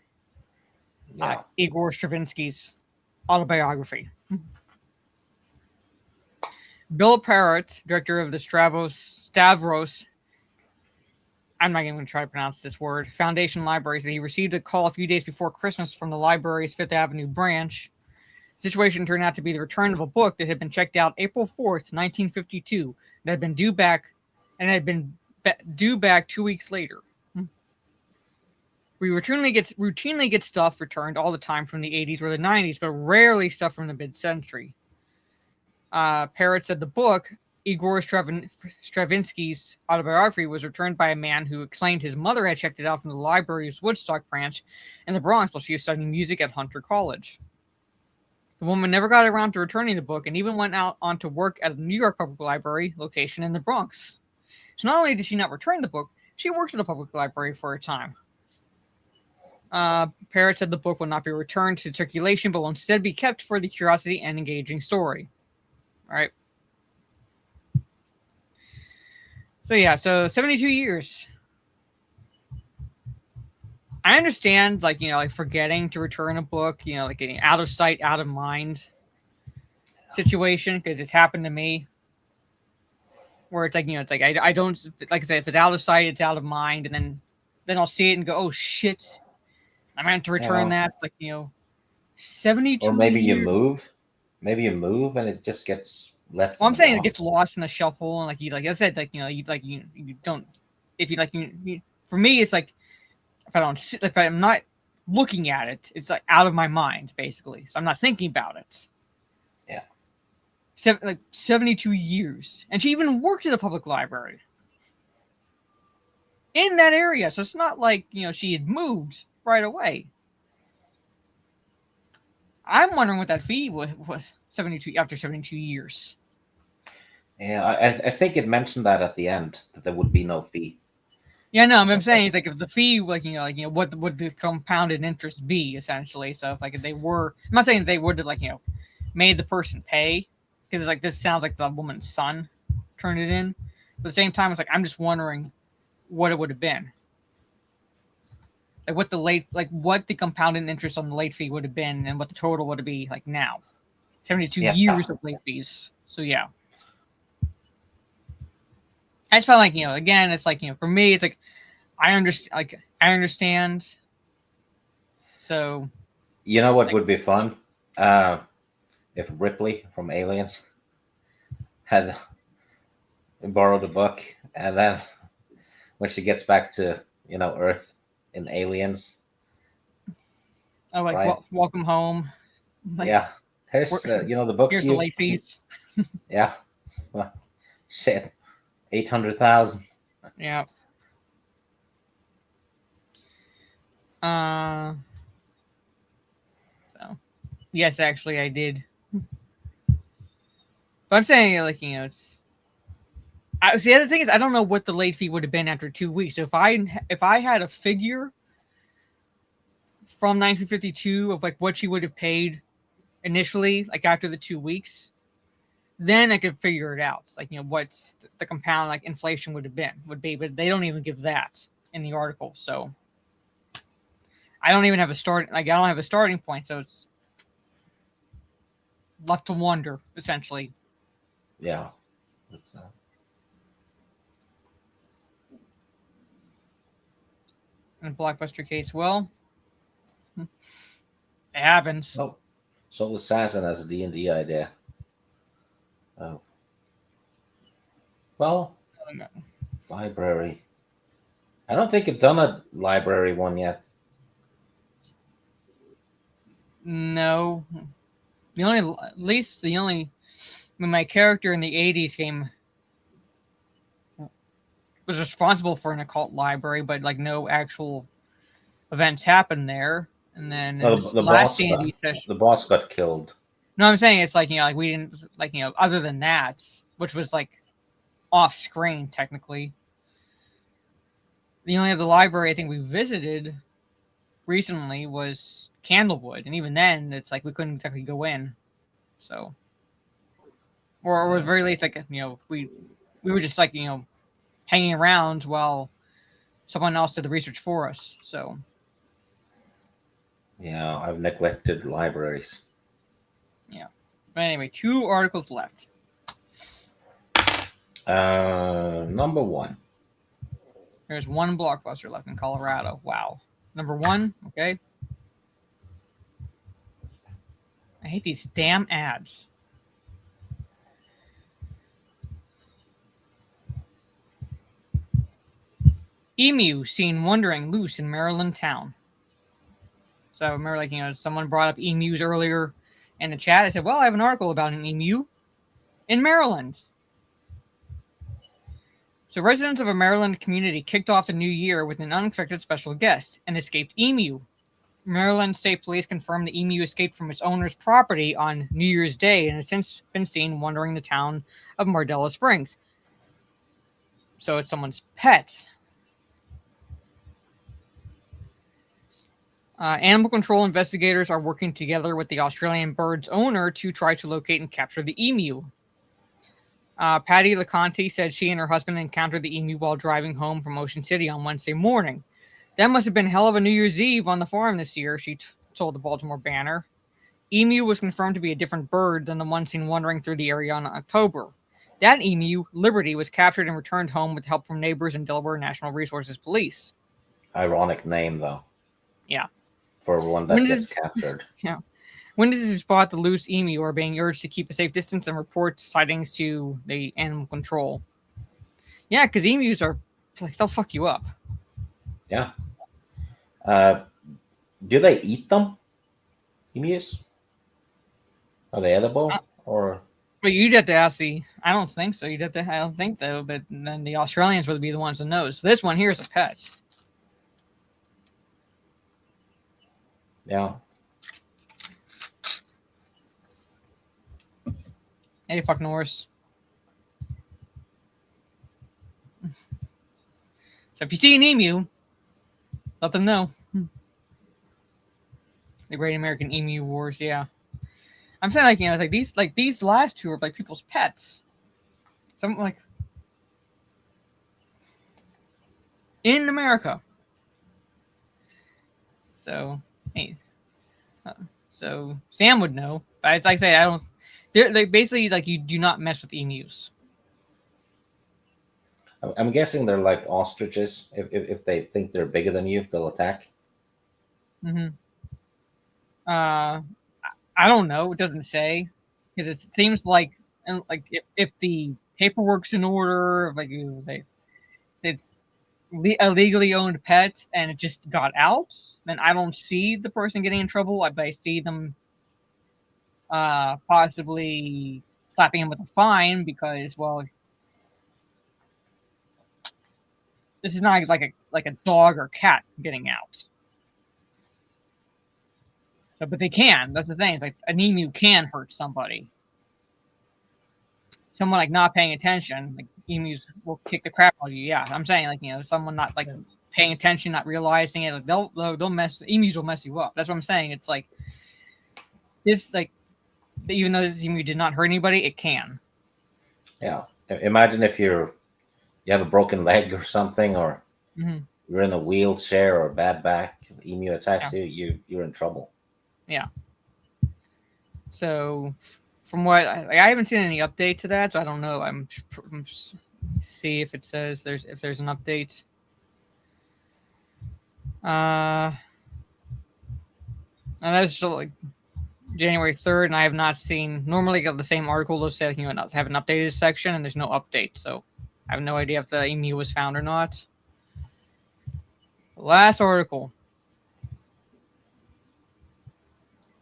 Igor Stravinsky's autobiography. Bill Parrott, director of the Stavros, I'm not even going to try to pronounce this word, Foundation Library, said he received a call a few days before Christmas from the library's Fifth Avenue branch. The situation turned out to be the return of a book that had been checked out April 4th, 1952, that had been due back 2 weeks later. We routinely get stuff returned all the time from the 80s or the 90s, but rarely stuff from the mid-century. Parrott said the book, Igor Stravinsky's autobiography, was returned by a man who explained his mother had checked it out from the library's Woodstock branch in the Bronx while she was studying music at Hunter College. The woman never got around to returning the book and even went out on to work at a New York Public Library location in the Bronx. So not only did she not return the book, she worked at a public library for a time. Parrott said the book will not be returned to circulation, but will instead be kept for the curiosity and engaging story. All right. So yeah, so 72 years. I understand, like, like forgetting to return a book, like getting out of sight, out of mind situation, because it's happened to me. Where it's like, it's like I don't, like I said, if it's out of sight, it's out of mind, and then I'll see it and go, oh shit, I meant to return that. Like, 72.
Or maybe
years.
you move, and it just gets left.
Well, I'm saying it gets lost in the shuffle, and like I said, you don't. If you for me, it's like if I'm not looking at it, it's like out of my mind, basically. So I'm not thinking about it.
Yeah.
72 years, and she even worked at a public library in that area. So it's not like she had moved. right away. I'm wondering what that fee was 72 after 72 years.
Yeah, I think it mentioned that at the end that there would be no fee.
Yeah, no, I'm saying it's like if the fee, what would the compounded interest be essentially? So if they were, I'm not saying they would have made the person pay, because like this sounds like the woman's son turned it in. But at the same time, it's like I'm just wondering what it would have been, like what the compounded interest on the late fee would have been, and what the total would be like now. 72 years of late fees. So yeah. I just felt like, again, it's like, for me, it's like, I understand. So.
You know what would be fun? If Ripley from Aliens had borrowed a book, and then when she gets back to, Earth in Aliens.
Oh, like, right? Welcome home.
Like, yeah. Here's, the books.
Here's the late fees.
Yeah. Well, shit. 800,000.
Yeah. So, yes, actually, I did. But I'm saying, it's. See, the other thing is, I don't know what the late fee would have been after 2 weeks. So if I had a figure from 1952 of what she would have paid initially, after the 2 weeks, then I could figure it out. It's what the compound inflation would be, but they don't even give that in the article. So I don't even have a start. I don't have a starting point. So it's left to wonder, essentially.
Yeah.
In a blockbuster case, well, it happens.
So Assassin has a D&D idea. Oh. Well, library. I don't think I've done a library one yet.
No. When my character in the 80s game was responsible for an occult library, but no actual events happened there. And then
the boss got killed.
No, I'm saying it's we didn't other than that, which was off screen technically. The only other library I think we visited recently was Candlewood, and even then it's we couldn't exactly go in. So, or at the very least, we were just hanging around while someone else did the research for us. So,
yeah, I've neglected libraries.
Yeah. But anyway, 2 articles left.
Number 1.
There's 1 blockbuster left in Colorado. Wow. Number 1, okay. I hate these damn ads. Emu seen wandering loose in Maryland town. So I remember, someone brought up emus earlier in the chat. I said, well, I have an article about an emu in Maryland. So residents of a Maryland community kicked off the new year with an unexpected special guest, an escaped emu. Maryland State Police confirmed the emu escaped from its owner's property on New Year's Day and has since been seen wandering the town of Mardella Springs. So it's someone's pet. Animal control investigators are working together with the Australian bird's owner to try to locate and capture the emu. Patty LeConte said she and her husband encountered the emu while driving home from Ocean City on Wednesday morning. That must have been hell of a New Year's Eve on the farm this year, she told the Baltimore Banner. Emu was confirmed to be a different bird than the one seen wandering through the area in October. That emu, Liberty, was captured and returned home with help from neighbors and Delaware National Resources Police.
Ironic name, though.
Yeah.
For one that gets captured.
Yeah. Witnesses who spot the loose emu are being urged to keep a safe distance and report sightings to the animal control. Yeah, because emus are they'll fuck you up.
Yeah. Do they eat them? Emus? Are they edible or?
But you'd have to ask I don't think so. I don't think so. But then the Australians would be the ones to know. So this one here is a pet.
Yeah.
Any fucking worse. So if you see an emu, let them know. The Great American Emu Wars, yeah. I'm saying it's like these last two are like people's pets. Some like in America. So hey, so Sam would know, but it's like I say I don't. They're basically like you do not mess with emus.
I'm guessing they're like ostriches. If they think they're bigger than you, they'll attack.
Mm-hmm. I don't know. It doesn't say because it seems like and like if the paperwork's in order, like it's a legally owned pet and it just got out, then I don't see the person getting in trouble. But I see them possibly slapping him with a fine because, well, this is not like a dog or cat getting out. So, but they can. That's the thing. It's like an emu can hurt somebody. Someone like not paying attention, like emus will kick the crap out of you. Yeah, I'm saying someone not like paying attention, not realizing it, like they'll mess. Emus will mess you up. That's what I'm saying. It's like this, like even though this emu did not hurt anybody, it can.
Yeah. Imagine if you have a broken leg or something, or you're in a wheelchair or a bad back, emu attacks you're in trouble.
Yeah. So, from what I haven't seen any update to that, so I don't know. I'm see if it says there's an update. And that's still like January 3rd, and I have not seen. Normally, got the same article. They'll say have an updated section, and there's no update. So, I have no idea if the emu was found or not. Last article,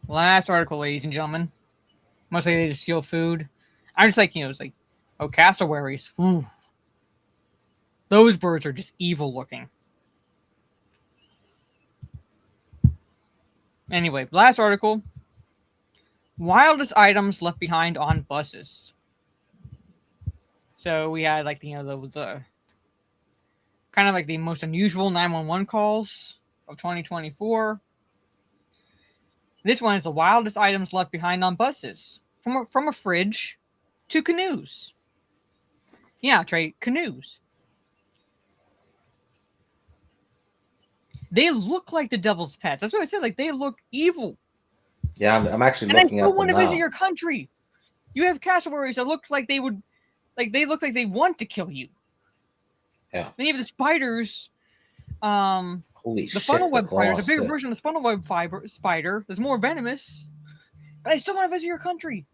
ladies and gentlemen. Mostly they just steal food. I'm just like, it's like, oh, cassowaries. Ooh. Those birds are just evil looking. Anyway, last article. Wildest items left behind on buses. So we had like, the kind of like the most unusual 911 calls of 2024. This one is the wildest items left behind on buses. From a fridge to canoes. Yeah, Trey, canoes. They look like the devil's pets. That's what I said. Like, they look evil.
Yeah, I'm actually looking at them now. And I still want to visit
your country. You have cassowaries that look like they would, like they look like they want to kill you.
Yeah.
Then you have the spiders.
Holy shit!
The funnel web spider is a bigger version of the funnel web spider. That's more venomous. But I still want to visit your country.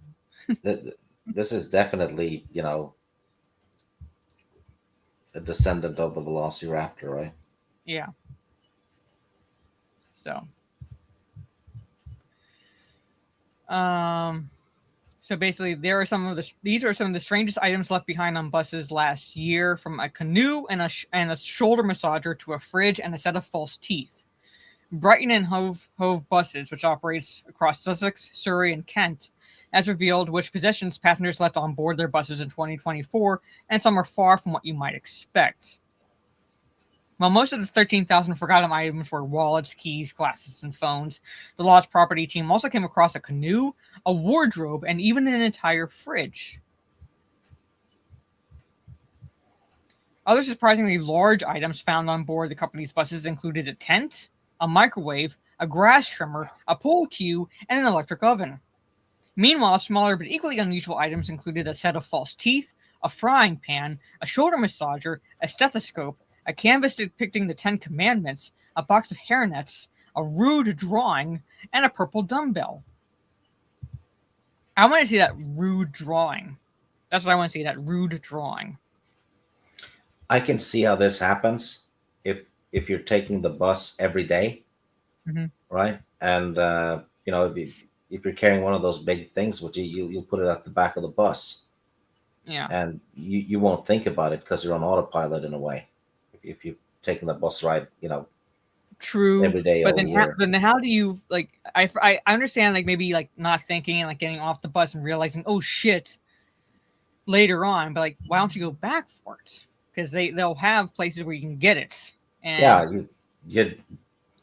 This is definitely, a descendant of the Velociraptor, right?
Yeah. So. So basically, these are some of the strangest items left behind on buses last year, from a canoe and a shoulder massager to a fridge and a set of false teeth. Brighton and Hove buses, which operates across Sussex, Surrey, and Kent, has revealed which possessions passengers left on board their buses in 2024, and some are far from what you might expect. While most of the 13,000 forgotten items were wallets, keys, glasses, and phones, the lost property team also came across a canoe, a wardrobe, and even an entire fridge. Other surprisingly large items found on board the company's buses included a tent, a microwave, a grass trimmer, a pool cue, and an electric oven. Meanwhile, smaller but equally unusual items included a set of false teeth, a frying pan, a shoulder massager, a stethoscope, a canvas depicting the 10 Commandments, a box of hairnets, a rude drawing, and a purple dumbbell. I want to see that rude drawing. That's what I want to see, that rude drawing.
I can see how this happens if you're taking the bus every day, right? And, if you're carrying one of those big things, which you'll put it at the back of the bus.
Yeah.
And you won't think about it because you're on autopilot in a way. If you've taken the bus ride,
True,
every day,
but
all year.
then how do you like? I understand like maybe like not thinking and like getting off the bus and realizing, oh shit, later on, but like why don't you go back for it? Because they'll have places where you can get it. And
Yeah, you'd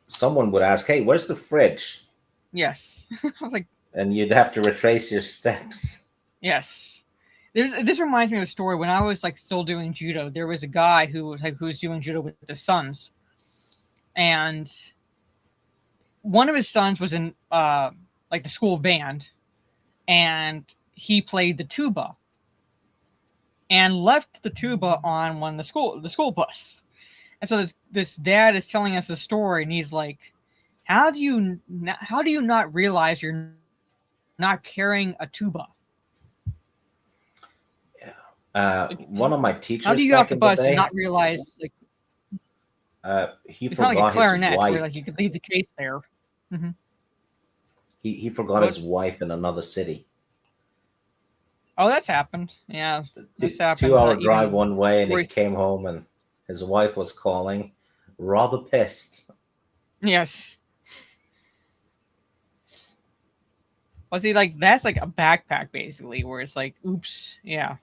someone would ask, "Hey, where's the fridge?"
yes, I was like,
And you'd have to retrace your steps.
yes. This reminds me of a story when I was like still doing judo. There was a guy who was doing judo with his sons, and one of his sons was in like the school band, and he played the tuba, and left the tuba on one of the school bus. And so this dad is telling us a story, and he's like, how do you not realize you're not carrying a tuba?
One of my teachers
How do you get off
back
the
in the
bus and
day,
not realize like
he
it's not like a
forgot his
clarinet where
wife.
like you could leave the case there? Mm-hmm.
He forgot his wife in another city.
Oh, that's happened. Yeah, this happened.
2 hour drive one way, and he
before
came home, and his wife was calling, rather pissed.
yes. Well, see, like that's like a backpack basically, where it's like, oops, yeah.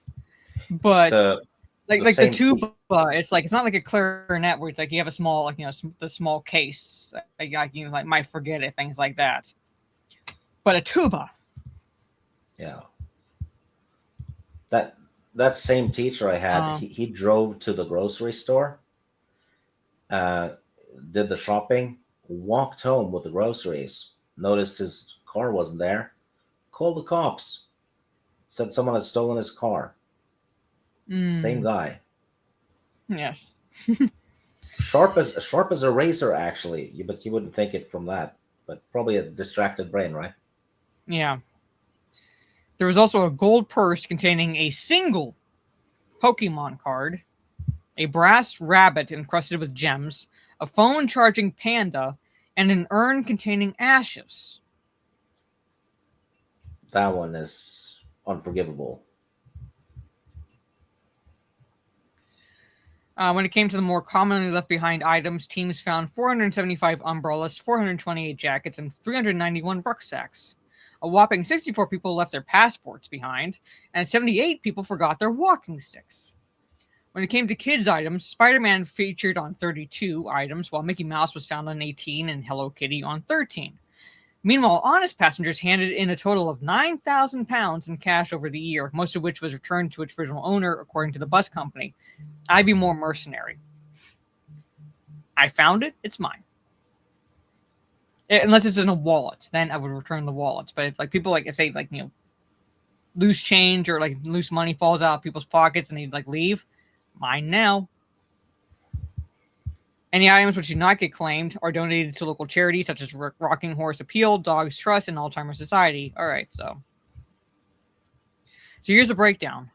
But
The
like the
same
tuba, it's like it's not like a clarinet where it's like you have a small like the small case, like you like might forget it, things like that. But a tuba,
Yeah. That same teacher I had, he drove to the grocery store, did the shopping, walked home with the groceries, noticed his car wasn't there, called the cops, said someone had stolen his car. Same guy.
yes.
Sharp as a razor, actually. But you wouldn't think it from that. But probably a distracted brain, right?
Yeah. There was also a gold purse containing a single Pokemon card, a brass rabbit encrusted with gems, a phone charging panda, and an urn containing ashes.
That one is unforgivable.
When it came to the more commonly left behind items, teams found 475 umbrellas, 428 jackets, and 391 rucksacks. A whopping 64 people left their passports behind, and 78 people forgot their walking sticks. When it came to kids' items, Spider-Man featured on 32 items, while Mickey Mouse was found on 18 and Hello Kitty on 13. Meanwhile, honest passengers handed in a total of 9,000 pounds in cash over the year, most of which was returned to its original owner, according to the bus company. I'd be more mercenary. I found it, it's mine. Unless it's in a wallet, then I would return the wallet. But if like people like say like loose change or like loose money falls out of people's pockets and they like leave, mine now. Any items which do not get claimed are donated to local charities such as Rocking Horse Appeal, Dogs Trust, and Alzheimer's Society. All right, so here's a breakdown.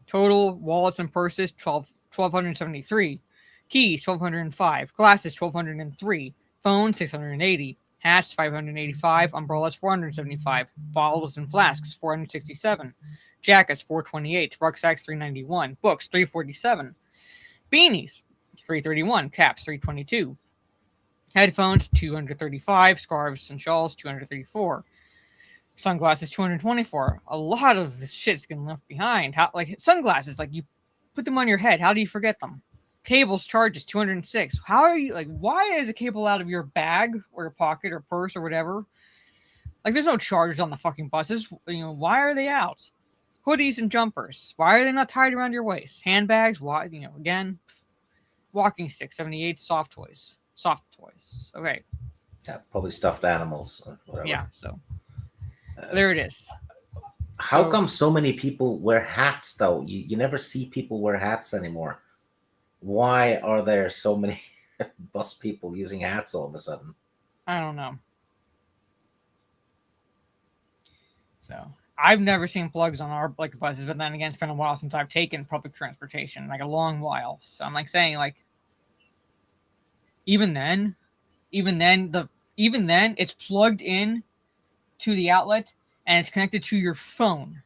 Total wallets and purses 1,273, keys 1,205, glasses 1,203, phones 680, hats 585, umbrellas 475, bottles and flasks 467, jackets 428, rucksacks 391, books 347, beanies 331, caps 322, headphones 235, scarves and shawls 234. Sunglasses 224. A lot of this shit's getting left behind. How like sunglasses, like you put them on your head. How do you forget them? Cables charges 206. How are you like? Why is a cable out of your bag or your pocket or purse or whatever? Like there's no chargers on the fucking buses. Why are they out? Hoodies and jumpers. Why are they not tied around your waist? Handbags. Why? Again. Walking sticks 78. Soft toys. Okay.
Yeah, probably stuffed animals or whatever.
Yeah. So. There it is.
How come so many people wear hats, though? You never see people wear hats anymore. Why are there so many bus people using hats all of a sudden?
I don't know. So I've never seen plugs on our buses, but then again, it's been a while since I've taken public transportation, like a long while. So I'm like saying, like, even then, it's plugged in to the outlet and it's connected to your phone.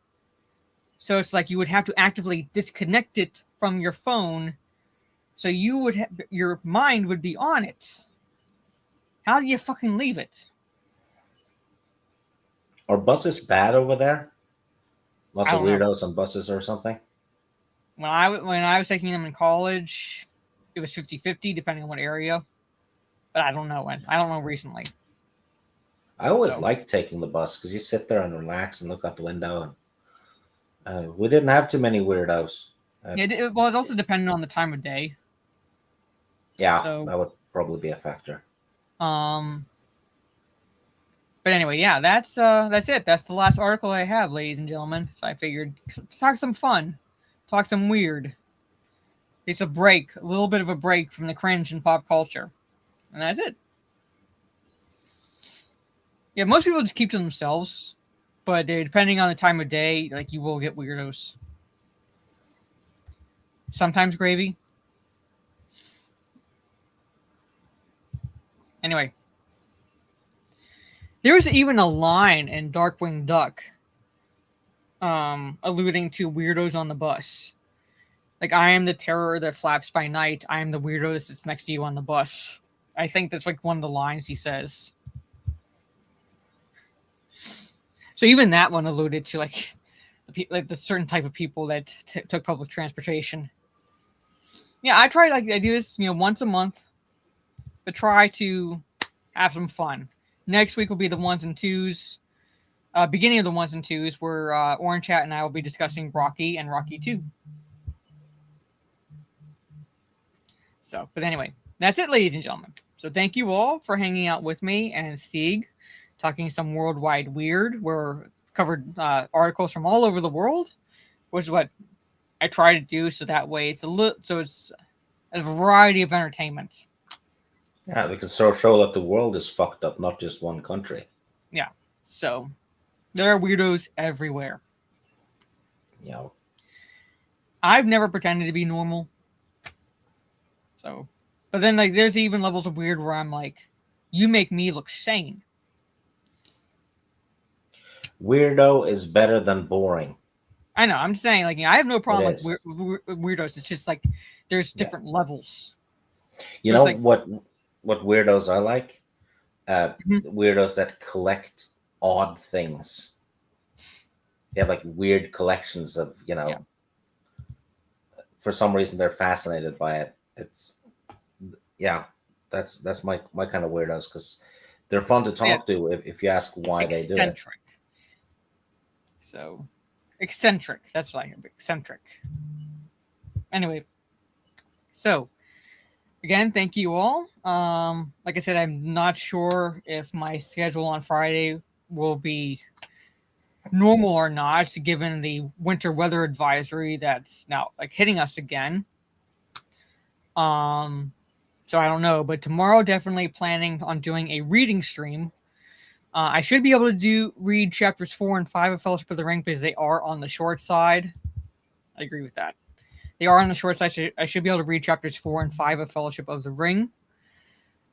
So it's like you would have to actively disconnect it from your phone. So you would your mind would be on it. How do you fucking leave it?
Are buses bad over there? Lots
I
of
don't know.
weirdos on buses or something?
When I was taking them in college, it was 50-50 depending on what area. But I don't know when. I don't know recently.
I always
So.
liked taking the bus because you sit there and relax and look out the window. And we didn't have too many weirdos.
Well, it also depended on the time of day.
Yeah,
So,
that would probably be a factor.
But anyway, yeah, that's it. That's the last article I have, ladies and gentlemen. So I figured talk some fun, talk some weird. It's a break, a little bit of a break from the cringe and pop culture, and that's it. Yeah, most people just keep to themselves, but depending on the time of day, like you will get weirdos. Sometimes gravy. Anyway. There's even a line in Darkwing Duck alluding to weirdos on the bus. Like, I am the terror that flaps by night. I am the weirdo that sits next to you on the bus. I think that's like one of the lines he says. So even that one alluded to like the certain type of people that took public transportation. Yeah, I do this, once a month, but try to have some fun. Next week will be the ones and twos. Beginning of the ones and twos, where Orange Hat and I will be discussing Rocky and Rocky 2. So, but anyway, that's it, ladies and gentlemen. So thank you all for hanging out with me and Stieg, talking some worldwide weird. We're covered articles from all over the world, which is what I try to do. So that way, it's a variety of entertainment.
Yeah, we can sort of show that the world is fucked up, not just one country.
Yeah. So there are weirdos everywhere.
Yeah.
I've never pretended to be normal. So, but then like there's even levels of weird where I'm like, you make me look sane.
Weirdo is better than boring.
I know. I'm just saying, like, I have no problem with weirdos. It's just like there's different levels.
You know what weirdos I like? Weirdos that collect odd things. They have like weird collections of, for some reason they're fascinated by it. That's my kind of weirdos, because they're fun to talk to if you ask why they do it.
So, eccentric. That's what I have. Eccentric. Anyway, so again, thank you all. Like I said, I'm not sure if my schedule on Friday will be normal or not, given the winter weather advisory that's now like hitting us again. So I don't know, but tomorrow definitely planning on doing a reading stream. I should be able to read chapters 4 and 5 of Fellowship of the Ring because they are on the short side. I agree with that. They are on the short side. I should be able to read chapters 4 and 5 of Fellowship of the Ring.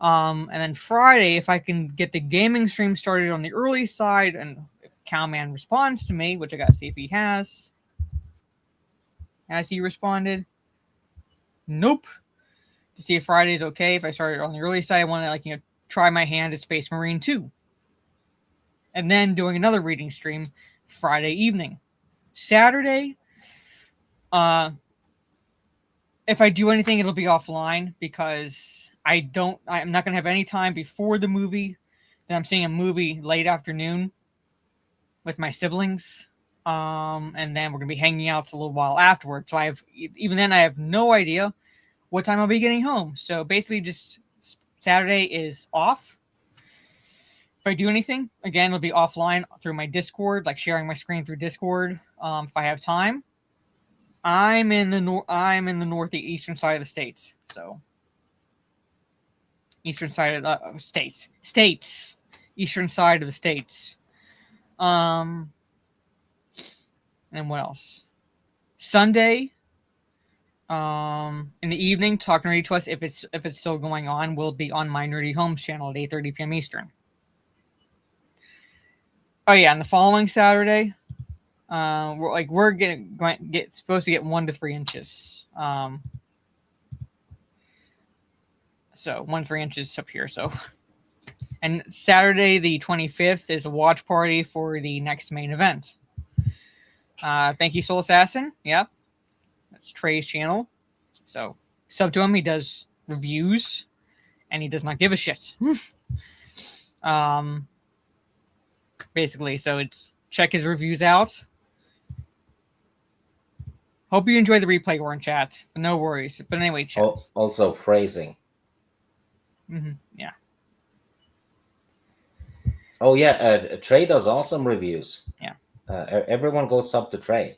And then Friday, if I can get the gaming stream started on the early side, and if Cowman responds to me, which I gotta see if he has. Has he responded? Nope. To see if Friday is okay. If I start it on the early side, I want to try my hand at Space Marine 2. And then doing another reading stream Friday evening. Saturday, if I do anything, it'll be offline because I'm not going to have any time before the movie. Then I'm seeing a movie late afternoon with my siblings. And then we're going to be hanging out a little while afterwards. So even then I have no idea what time I'll be getting home. So basically just Saturday is off. If I do anything, again, it'll be offline through my Discord, like sharing my screen through Discord. If I have time, I'm in the northeastern side of the states. So eastern side of the states, eastern side of the states. And what else? Sunday, in the evening, Talk Nerdy to Us, if it's still going on, will be on my Nerdy Homes channel at 8:30 p.m. Eastern. Oh yeah, and the following Saturday, we're supposed to get 1 to 3 inches. So 1 to 3 inches up here. So And Saturday the 25th is a watch party for the next main event. Thank you, Soul Assassin. Yep. That's Trey's channel. So sub to him. He does reviews and he does not give a shit. Basically, so it's check his reviews out. Hope you enjoy the replay, Warren chat. But no worries. But anyway, chat.
Also phrasing.
Yeah.
Oh yeah, Trey does awesome reviews.
Yeah.
Everyone goes sub to Trey.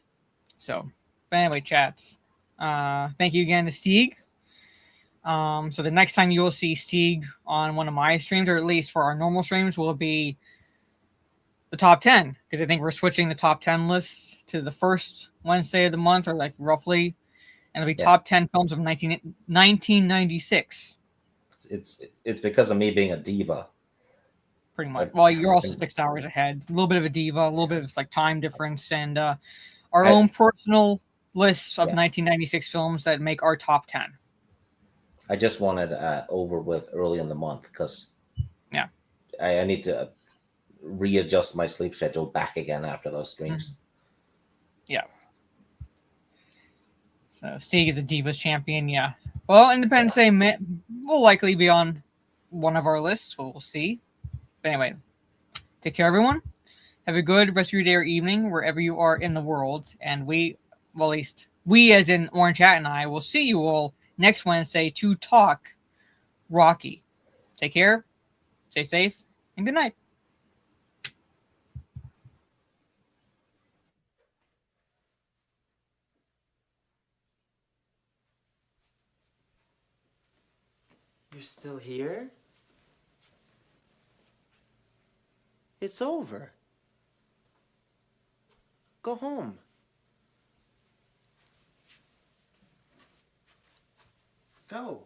So, but anyway, chats. Thank you again to Stieg. So the next time you'll see Stieg on one of my streams, or at least for our normal streams, will be the top 10, because I think we're switching the top 10 list to the first Wednesday of the month, or like roughly, and it'll be top 10 films of 1996.
It's because of me being a diva.
Pretty much. Well, you're also 6 hours ahead. A little bit of a diva, a little bit of like time difference, and our own personal lists of 1996 films that make our top 10.
I just wanted over with early in the month because I need to readjust my sleep schedule back again after those streams.
Yeah. So Stieg is a Divas champion, yeah. Well, Independence Day will likely be on one of our lists, but we'll see. But anyway, take care, everyone. Have a good rest of your day or evening, wherever you are in the world. And we, well, at least we, as in Orange Hat and I, will see you all next Wednesday to talk Rocky. Take care, stay safe, and good night.
You're still here? It's over. Go home. Go.